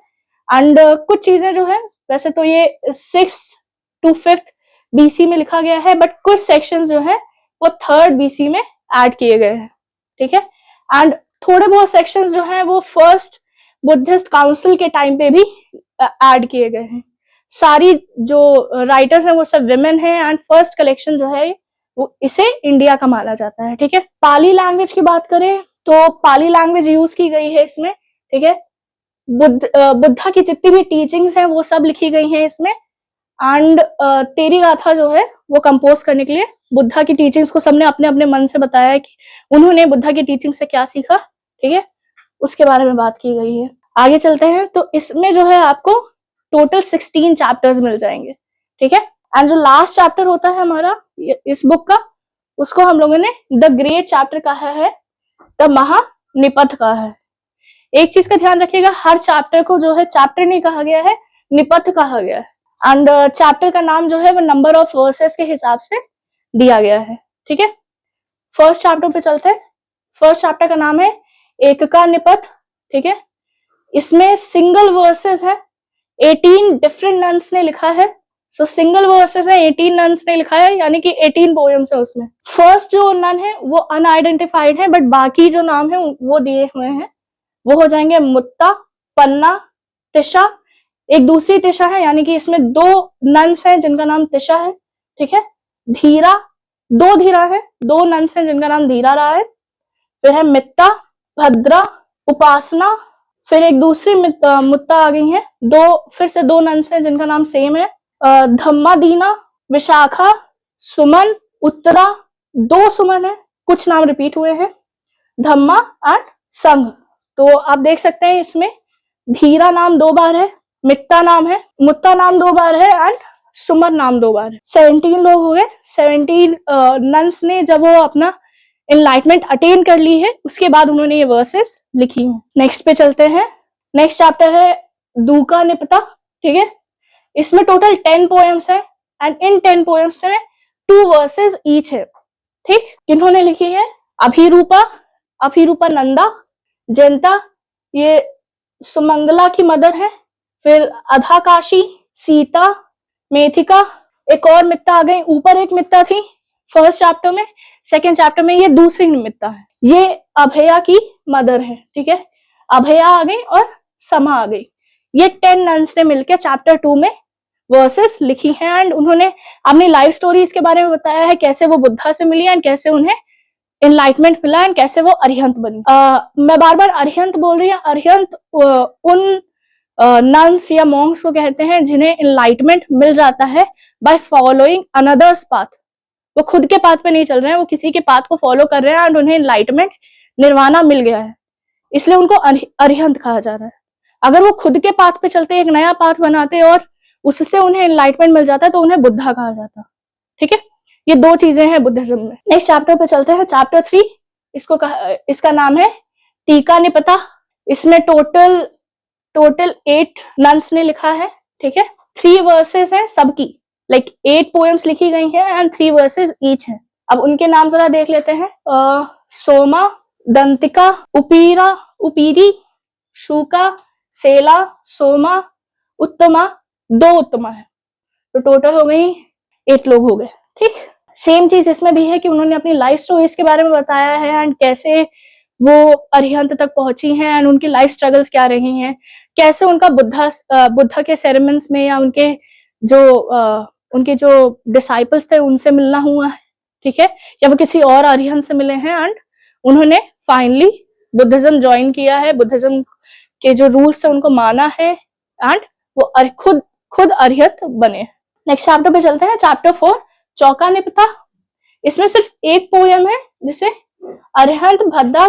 एंड कुछ चीजें जो है, वैसे तो ये 6th to 5th BC में लिखा गया है, बट कुछ सेक्शंस जो है वो 3rd BC में ऐड किए गए हैं। ठीक है। एंड थोड़े बहुत सेक्शंस जो है वो 1st बुद्धिस्ट काउंसिल के टाइम पे भी ऐड किए गए हैं। सारी जो राइटर्स हैं वो सब विमेन हैं एंड फर्स्ट कलेक्शन जो है वो इसे इंडिया का माना जाता है। ठीक है, पाली लैंग्वेज की बात करें तो पाली लैंग्वेज यूज की गई है इसमें। ठीक है, बुद्धा की जितनी भी टीचिंग्स हैं वो सब लिखी गई हैं इसमें। एंड तेरी गाथा जो है वो कंपोज करने के लिए बुद्धा की टीचिंग्स को सबने अपने अपने मन से बताया है कि उन्होंने बुद्धा की टीचिंग से क्या सीखा। ठीक है, उसके बारे में बात की गई है। आगे चलते हैं तो इसमें जो है आपको टोटल 16 चैप्टर्स मिल जाएंगे। ठीक है, एंड जो लास्ट चैप्टर होता है हमारा इस बुक का, उसको हम लोगों ने द ग्रेट चैप्टर कहा है, द महानिपथ कहा है। एक चीज का ध्यान रखिएगा, हर चैप्टर को जो है चैप्टर नहीं कहा गया है, निपथ कहा गया है। एंड चैप्टर का नाम जो है वो नंबर ऑफ वर्सेस के हिसाब से दिया गया है। ठीक है, फर्स्ट चैप्टर पे चलते हैं। फर्स्ट चैप्टर का नाम है एक का निपथ। ठीक है, इसमें सिंगल वर्सेस है, 18 डिफरेंट नन्स ने लिखा है। सो सिंगल वर्सेस है, 18 नन्स ने लिखा है, यानी कि 18 पोएम्स है उसमें। फर्स्ट जो नन है वो अनआइडेंटिफाइड है, बट बाकी जो नाम है वो दिए हुए हैं। वो हो जाएंगे मुत्ता, पन्ना, तिशा। एक दूसरी तिशा है, यानी कि इसमें 2 नन्स हैं जिनका नाम तिशा है। ठीक है, धीरा, 2 धीरा है, 2 नन्स हैं जिनका नाम धीरा रहा है। फिर है मित्ता, भद्रा, उपासना। फिर एक दूसरी मुत्ता आ गई है, फिर से 2 नन्स हैं जिनका नाम सेम है। धम्मा दीना, विशाखा, सुमन, उत्तरा। 2 सुमन है, कुछ नाम रिपीट हुए हैं, धम्मा एंड संघ। तो आप देख सकते हैं इसमें धीरा नाम 2 बार है, मित्ता नाम है, मुत्ता नाम 2 बार है एंड सुमन नाम 2 बार है। 17 लोग हो गए। 17 नन्स ने जब वो अपना एनलाइटमेंट अटेन कर ली है उसके बाद उन्होंने ये वर्सेस लिखी हैं। नेक्स्ट पे चलते हैं। नेक्स्ट चैप्टर है दूका निपता। ठीक है, इसमें टोटल 10 पोएम्स है एंड इन 10 पोएम्स में 2 वर्सेस ईच है। ठीक, किन्होंने लिखी है? अभिरूपा नंदा, जयंता, ये सुमंगला की मदर है। फिर अधाकाशी, सीता, मेथिका। एक और मित्ता आ गई, ऊपर एक मित्ता थी फर्स्ट चैप्टर में, सेकेंड चैप्टर में ये दूसरी मित्ता है, ये अभया की मदर है। ठीक है, अभया आ गई और समा आ गई। ये 10 नन्स ने मिलकर चैप्टर 2 में वर्सेस लिखी हैं एंड उन्होंने अपनी लाइफ स्टोरी इसके बारे में बताया है, कैसे वो बुद्धा से मिली एंड कैसे उन्हें एनलाइटमेंट मिला एंड कैसे वो अरिहंत बनी। मैं बार बार अरिहंत बोल रही हूँ। अरिहंत उन नन्स या मॉन्क्स को कहते हैं जिन्हें एनलाइटमेंट मिल जाता है बाय फॉलोइंग अनदर्स पाथ। वो खुद के पाथ पे नहीं चल रहे हैं, वो किसी के पाथ को फॉलो कर रहे हैं एंड उन्हें एनलाइटमेंट निर्वाणा मिल गया है, इसलिए उनको अरिहंत कहा जा रहा है। अगर वो खुद के पाथ पे चलते एक नया पाथ बनाते और उससे उन्हें एनलाइटमेंट मिल जाता है तो उन्हें बुद्धा कहा जाता। ठीक है, ये 2 चीजें हैं बुद्धिज्म में। नेक्स्ट चैप्टर पे चलते हैं, चैप्टर 3। इसका नाम है टीका निपता। इसमें टोटल 8 नन्स ने लिखा है। ठीक है, 3 वर्सेस हैं सबकी, लाइक 8 पोएम्स लिखी गई हैं एंड 3 वर्सेस ईच हैं। अब उनके नाम जरा देख लेते हैं। सोमा, दंतिका, उपीरी, शुका, सेला, सोमा, उत्तमा। 2 उत्तमा है, तो टोटल हो गई 8 लोग हो गए। ठीक, सेम चीज इसमें भी है कि उन्होंने अपनी लाइफ स्टोरीज के बारे में बताया है एंड कैसे वो अरिहंत तक पहुंची हैं एंड उनकी लाइफ स्ट्रगल्स क्या रही हैं, कैसे उनका बुद्धा के सेरेमनीज में या उनके जो डिसाइपल्स थे उनसे मिलना हुआ है। ठीक है, या वो किसी और अरिहंत से मिले हैं एंड उन्होंने फाइनली बुद्धिज्म ज्वाइन किया है, बुद्धिज्म के जो रूल्स थे उनको माना है एंड वो खुद अरिहंत बने। नेक्स्ट चैप्टर पे चलते हैं, चैप्टर 4 चौका निपता। इसमें सिर्फ एक पोयम है जिसे अरिहंत भद्दा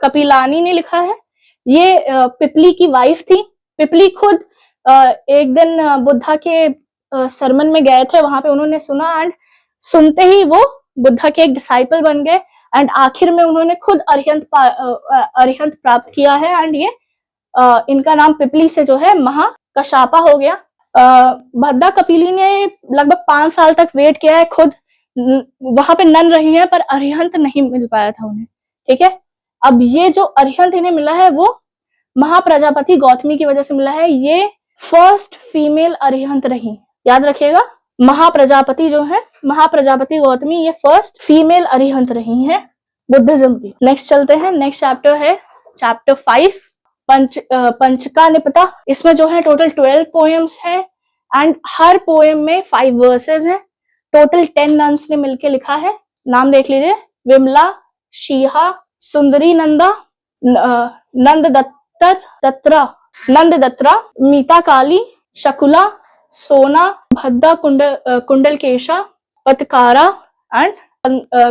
कपिलानी ने लिखा है। ये पिपली की वाइफ थी। पिपली खुद एक दिन बुद्धा के सरमन में गए थे, वहां पे उन्होंने सुना एंड सुनते ही वो बुद्धा के एक डिसाइपल बन गए एंड आखिर में उन्होंने खुद अरिहंत प्राप्त किया है एंड ये इनका नाम पिपली से जो है महाकशापा हो गया। भद्दा कपिली ने लगभग 5 साल तक वेट किया है, खुद वहां पे नन रही हैं पर अरिहंत नहीं मिल पाया था उन्हें। ठीक है, अब ये जो अरिहंत इन्हें मिला है वो महाप्रजापति गौतमी की वजह से मिला है। ये फर्स्ट फीमेल अरिहंत रही, याद रखिएगा। महाप्रजापति जो है, महाप्रजापति गौतमी, ये फर्स्ट फीमेल अरिहंत रही हैं बुद्धिज्म की। नेक्स्ट चलते हैं, नेक्स्ट चैप्टर है चैप्टर 5 पंचका निपता, इसमें जो है टोटल 12 पोएम्स हैं एंड हर पोएम में 5 वर्सेस हैं। टोटल 10 नन्स ने मिलके लिखा है। नाम देख लीजिए, विमला, शीहा, सुंदरी नंदा, नंद दत्रा, मीता काली, शकुला, सोना, भद्दा, कुंडलकेशा, पतकारा एंड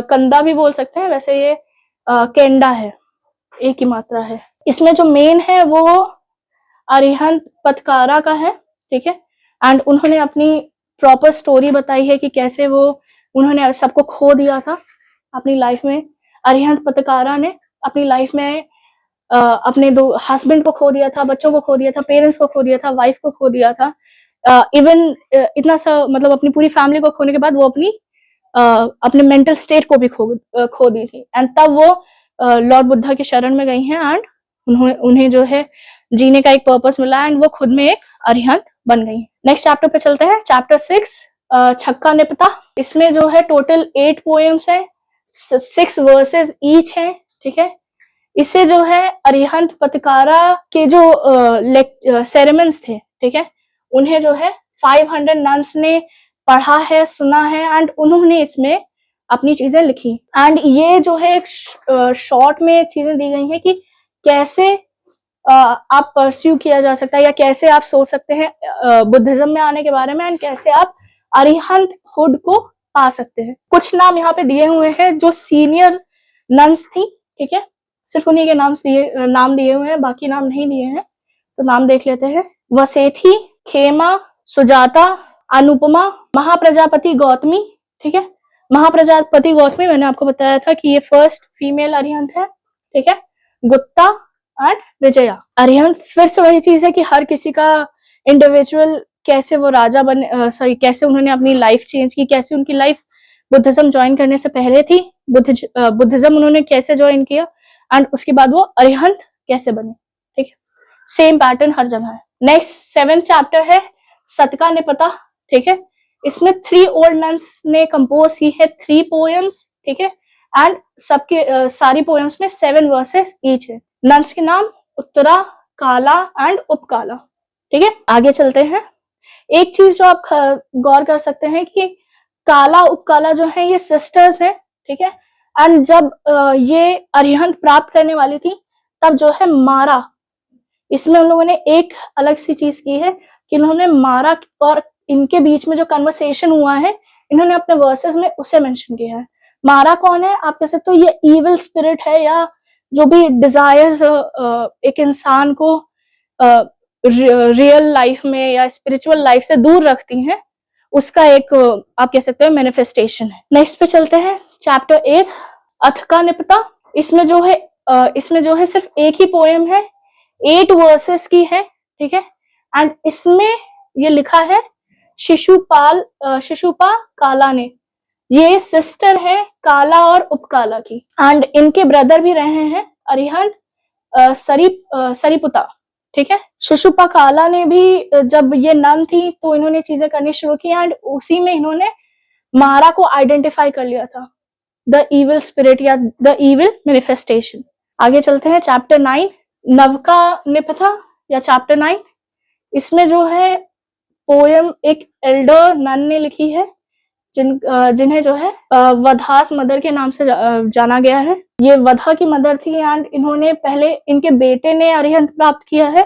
कंदा भी बोल सकते हैं, वैसे ये केंडा है, एक ही मात्रा है। इसमें जो मेन है वो अरिहंत पतकारा का है, ठीक है। एंड उन्होंने अपनी प्रॉपर स्टोरी बताई है कि कैसे वो उन्होंने सबको खो दिया था अपनी लाइफ में। अरिहंत पतकारा ने अपनी लाइफ में अपने 2 हस्बैंड को खो दिया था, बच्चों को खो दिया था, पेरेंट्स को खो दिया था, वाइफ को खो दिया था। इवन इतना सा मतलब अपनी पूरी फैमिली को खोने के बाद वो अपने मेंटल स्टेट को भी खो दी थी। एंड तब वो लॉर्ड बुद्धा के शरण में गई हैं एंड उन्हें जो है जीने का एक पर्पस मिला एंड वो खुद में एक अरिहंत बन गई। नेक्स्ट चैप्टर पे चलते हैं, चैप्टर 6 छक्का निपटा। इसमें जो है टोटल 8 पोएम्स हैं, 6 वर्सेस ईच हैं, ठीक है। इसे जो है अरिहंत पतकारा के जो सेरेमन्स थे, ठीक है, उन्हें जो है 500 नन्स ने पढ़ा है, सुना है एंड उन्होंने इसमें अपनी चीजें लिखी। एंड ये जो है एक शॉर्ट में चीजें दी गई हैं कि कैसे आप परस्यू किया जा सकता है या कैसे आप सोच सकते हैं बुद्धिज्म में आने के बारे में एंड कैसे आप अरिहंत हुड को पा सकते हैं। कुछ नाम यहाँ पे दिए हुए हैं जो सीनियर नन्स थी, ठीक है, सिर्फ उन्हीं के नाम दिए हुए हैं, बाकी नाम नहीं दिए हैं, तो नाम देख लेते हैं। वसेथी, खेमा, सुजाता, अनुपमा, महाप्रजापति गौतमी, ठीक है। महाप्रजापति गौतमी मैंने आपको बताया था कि ये फर्स्ट फीमेल अरिहंत है, ठीक है। गुप्ता एंड विजया। अरिहंत फिर से वही चीज है कि हर किसी का इंडिविजुअल कैसे वो राजा बने, कैसे उन्होंने अपनी लाइफ चेंज की, कैसे उनकी लाइफ बुद्धिज्म ज्वाइन करने से पहले थी, बुद्धिज्म उन्होंने कैसे ज्वाइन किया एंड उसके बाद वो अरिहंत कैसे बने, ठीक है। सेम पैटर्न हर जगह है। नेक्स्ट 7th चैप्टर है सतका निपता, ठीक है। इसमें 3 ओल्ड नन्स ने कंपोज की है 3 पोएम्स, ठीक है। एंड सबके सारी पोएम्स में 7 वर्सेस ईच है। नन्स के नाम उत्तरा, काला एंड उपकाला, ठीक है। आगे चलते हैं। एक चीज जो आप गौर कर सकते हैं कि काला उपकाला जो है ये सिस्टर्स है, ठीक है। एंड जब ये अरिहंत प्राप्त करने वाली थी तब जो है मारा, इसमें उन लोगों ने एक अलग सी चीज की है कि इन्होंने मारा और इनके बीच में जो कन्वर्सेशन हुआ है इन्होंने अपने वर्सेस में उसे मेंशन किया है। मारा कौन है? आप कह सकते हो ये इविल स्पिरिट है या जो भी डिजायर्स एक इंसान को रियल लाइफ में या स्पिरिचुअल लाइफ से दूर रखती हैं, उसका एक आप कह सकते हो मैनिफेस्टेशन है। नेक्स्ट पे चलते हैं, चैप्टर 8 अथका निपता। इसमें जो है सिर्फ एक ही पोएम है, 8 वर्सेस की है, ठीक है। एंड इसमें ये लिखा है शिशुपा काला ने, ये सिस्टर है काला और उपकाला की एंड इनके ब्रदर भी रहे हैं अरिहंत सरिपुता, ठीक है। शिशुपा काला ने भी जब ये नन थी तो इन्होंने चीजें करनी शुरू की एंड उसी में इन्होंने मारा को आइडेंटिफाई कर लिया था, द इविल स्पिरिट या द इविल मैनिफेस्टेशन। आगे चलते हैं, चैप्टर 9 नवका निपथा या चैप्टर 9। इसमें जो है पोएम एक एल्डर नन ने लिखी है जिन्हें जो है वधास मदर के नाम से जाना गया है। ये वधा की मदर थी एंड इन्होंने पहले इनके बेटे ने अरिहंत प्राप्त किया है,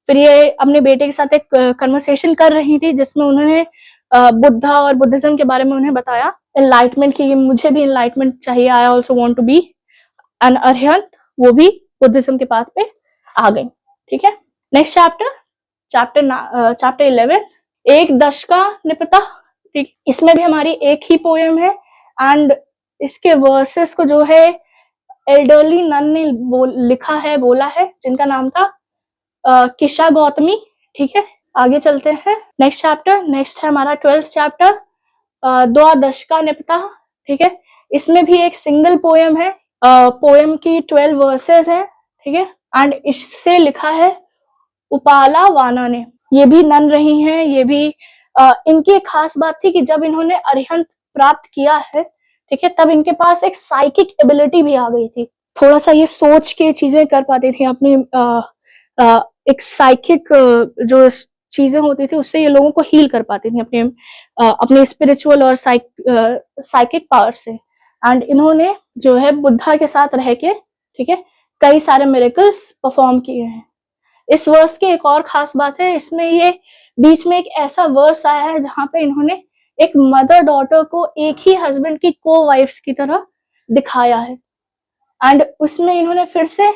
फिर ये अपने बेटे के साथ एक कन्वर्सेशन कर रही थी जिसमें उन्होंने बुद्धा और बुद्धिज्म के बारे में उन्हें बताया, एनलाइटमेंट की मुझे भी एनलाइटमेंट चाहिए, I also want to be an Arihant, वो भी बुद्धिज्म के पाथ पे आ गई, ठीक है। नेक्स्ट चैप्टर 11 एक दशका निपता, ठीक। इसमें भी हमारी एक ही पोएम है एंड इसके वर्सेस को जो है एल्डरली नन ने लिखा है, बोला है, जिनका नाम था किशा गौतमी, ठीक है। आगे चलते हैं, नेक्स्ट है हमारा 12th चैप्टर द्वादशका निपता, ठीक है। इसमें भी एक सिंगल पोएम है, पोएम की 12 वर्सेस है, ठीक है। एंड इससे लिखा है उपाला वाना ने, ये भी नन रही हैं, ये भी इनकी एक खास बात थी कि जब इन्होंने अरिहंत प्राप्त किया है, ठीक है, तब इनके पास एक साइकिक एबिलिटी भी आ गई थी, थोड़ा सा ये सोच के चीजें कर पाती थी, अपनी एक साइकिक जो चीजें होती थी उससे ये लोगों को हील कर पाती थी अपने स्पिरिचुअल और साइकिक पावर से। एंड इन्होंने जो है बुद्धा के साथ रह के, ठीक है, कई सारे मिरेकल्स परफॉर्म किए हैं। इस वर्स की एक और खास बात है, इसमें ये बीच में एक ऐसा वर्स आया है जहां पे इन्होंने एक मदर डॉटर को एक ही हस्बैंड की को वाइफ्स की तरह दिखाया है। एंड उसमें इन्होंने फिर से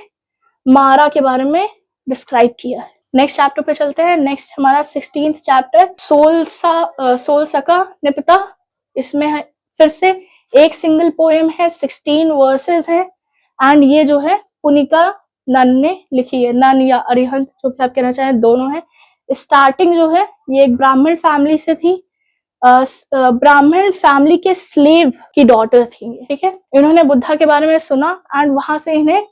मारा के बारे में डिस्क्राइब किया है। नेक्स्ट चैप्टर पे चलते हैं। नेक्स्ट हमारा 16th चैप्टर सोल सका निपता। इसमें फिर से एक सिंगल पोएम है, 16 वर्सेस है एंड ये जो है पुनिका नन ने लिखी है। नन या अरिहंत जो भी आप कहना चाहें, दोनों है। स्टार्टिंग जो है ये एक ब्राह्मण फैमिली से थी, ब्राह्मण फैमिली के स्लेव की डॉटर थी, ठीक है। इन्होंने बुद्धा के बारे में सुना एंड वहां से इन्हें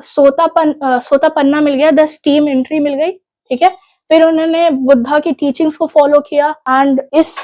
सोतापन्ना मिल गया, द स्टीम एंट्री मिल गई, ठीक है। फिर उन्होंने बुद्धा की टीचिंग्स को फॉलो किया एंड इस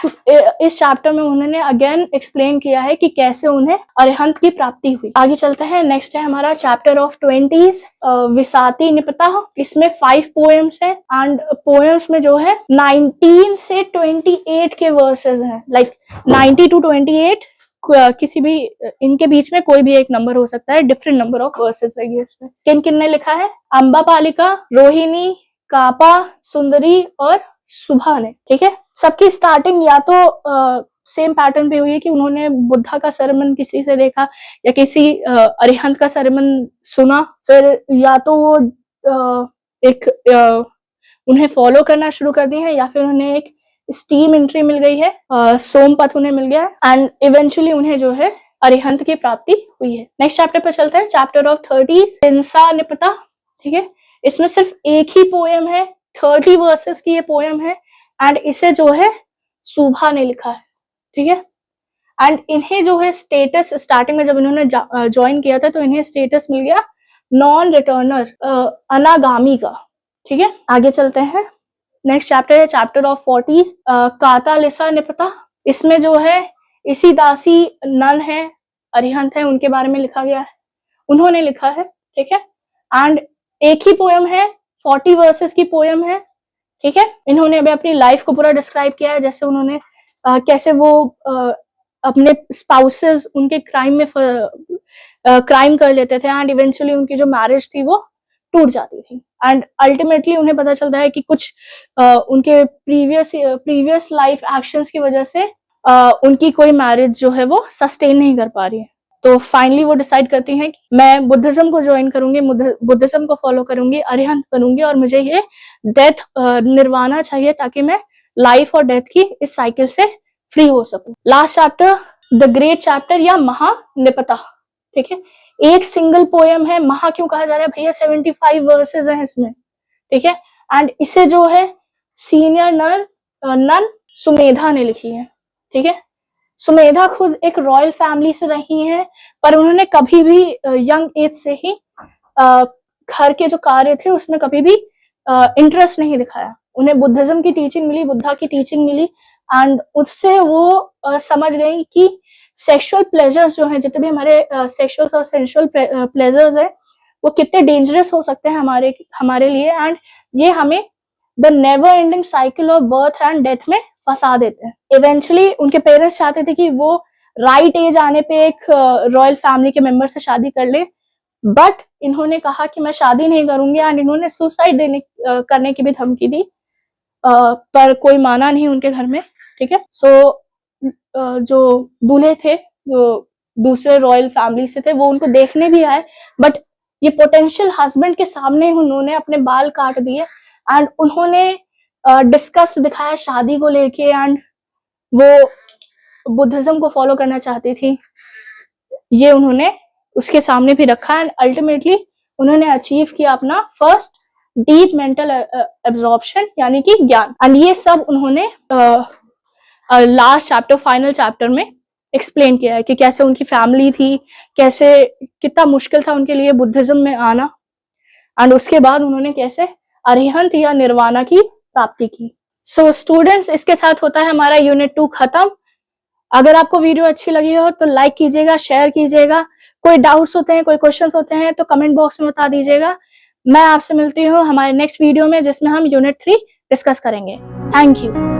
चैप्टर में उन्होंने अगेन एक्सप्लेन किया है कि कैसे उन्हें अरिहंत की प्राप्ति हुई। आगे चलते हैं। नेक्स्ट है हमारा चैप्टर ऑफ 20s, विसाती निपता। इसमें 5 पोएम्स हैं एंड पोएम्स में जो है 19 से 28 के वर्सेस हैं, लाइक 90 to 28, किसी भी इनके बीच में कोई भी एक नंबर हो सकता है, डिफरेंट नंबर ऑफ वर्सेस रहेगी इसमें। किन किन ने लिखा है? अम्बा पालिका, रोहिणी, कापा, सुंदरी और सुभा ने, ठीक है। सबकी स्टार्टिंग या तो सेम पैटर्न पे हुई है कि उन्होंने बुद्धा का सरमन किसी से देखा या किसी अरिहंत का सरमन सुना, फिर या तो वो उन्हें फॉलो करना शुरू कर दिए हैं या फिर उन्हें एक स्टीम एंट्री मिल गई है, सोमपथ उन्हें मिल गया एंड इवेंचुअली उन्हें जो है अरिहंत की प्राप्ति हुई है। नेक्स्ट चैप्टर पे चलते हैं। चैप्टर ऑफ 30 हिंसा निपता, ठीक है। इसमें सिर्फ एक ही पोएम है, 30 वर्सेस की ये पोएम है एंड इसे जो है सुभा ने लिखा है, ठीक है। एंड इन्हें जो है स्टेटस, स्टार्टिंग में जब इन्होंने ज्वाइन किया था तो इन्हें स्टेटस मिल गया नॉन रिटर्नर, अनागामी का, ठीक है। आगे चलते हैं। नेक्स्ट चैप्टर है चैप्टर ऑफ 40 कातालिसा निपता। इसमें जो है इसी दासी नन है, अरिहंत है, उनके बारे में लिखा गया है, उन्होंने लिखा है, ठीक है। एंड एक ही पोएम है, 40 वर्सेस की पोएम है, ठीक है। इन्होंने अभी अपनी लाइफ को पूरा डिस्क्राइब किया है, जैसे उन्होंने कैसे वो अपने स्पाउसेस उनके क्राइम कर लेते थे एंड इवेंचुअली उनकी जो मैरिज थी वो टूट जाती थी एंड अल्टीमेटली उन्हें पता चलता है कि कुछ उनके प्रीवियस लाइफ एक्शंस की वजह से उनकी कोई मैरिज जो है वो सस्टेन नहीं कर पा रही है। तो फाइनली वो डिसाइड करती हैं कि मैं बुद्धिज्म को ज्वाइन करूंगी, बुद्धिज्म को फॉलो करूंगी, अरिहंत बनूंगी और मुझे ये डेथ निर्वाणा चाहिए ताकि मैं लाइफ और डेथ की इस साइकिल से फ्री हो सकूं। Last chapter the great chapter या महानिपता, ठीक है। एक सिंगल पोएम है, महा क्यों कहा जा रहा है भैया, 75 वर्सेस हैं इसमें, ठीक है। एंड इसे जो है सीनियर नन सुमेधा ने लिखी है, ठीक है। सुमेधा खुद एक रॉयल फैमिली से रही हैं पर उन्होंने कभी भी यंग एज से ही घर के जो कार्य थे उसमें कभी भी इंटरेस्ट नहीं दिखाया। उन्हें बुद्धिज्म की टीचिंग मिली, बुद्धा की टीचिंग मिली एंड उससे वो समझ गई कि सेक्सुअल प्लेजर्स जो हैं, जितने भी हमारे सेक्सुअल और सेंसुअल प्लेजर्स हैं वो कितने डेंजरस हो सकते हैं हमारे लिए एंड ये हमें the never ending cycle of birth and death में फंसा देते हैं। इवेंचुअली उनके पेरेंट्स चाहते थे कि वो राइट एज आने पे एक रॉयल फैमिली के मेंबर से शादी कर ले, बट इन्होंने कहा कि मैं शादी नहीं करूंगी एंड इन्होंने सुसाइड करने की भी धमकी दी, पर कोई माना नहीं उनके घर में, ठीक है। सो जो दूल्हे थे जो दूसरे रॉयल फैमिली से थे वो उनको देखने भी आए, बट ये पोटेंशियल हस्बैंड के सामने उन्होंने अपने बाल काट दिए एंड उन्होंने डिस्कस दिखाया शादी को लेके एंड वो बुद्धिज्म को फॉलो करना चाहती थी, ये उन्होंने उसके सामने भी रखा एंड अल्टीमेटली उन्होंने अचीव किया अपना फर्स्ट डीप मेंटल एब्जॉर्प्शन यानी कि ज्ञान। एंड ये सब उन्होंने लास्ट चैप्टर, फाइनल चैप्टर में एक्सप्लेन किया है कि कैसे उनकी फैमिली थी, कैसे कितना मुश्किल था उनके लिए बुद्धिज्म में आना एंड उसके बाद उन्होंने कैसे अरिहंत या निर्वाणा की प्राप्ति की। सो स्टूडेंट्स, इसके साथ होता है हमारा यूनिट 2 खत्म। अगर आपको वीडियो अच्छी लगी हो तो लाइक कीजिएगा, शेयर कीजिएगा। कोई डाउट्स होते हैं, कोई क्वेश्चंस होते हैं तो कमेंट बॉक्स में बता दीजिएगा। मैं आपसे मिलती हूँ हमारे नेक्स्ट वीडियो में, जिसमें हम यूनिट 3 डिस्कस करेंगे। Thank you.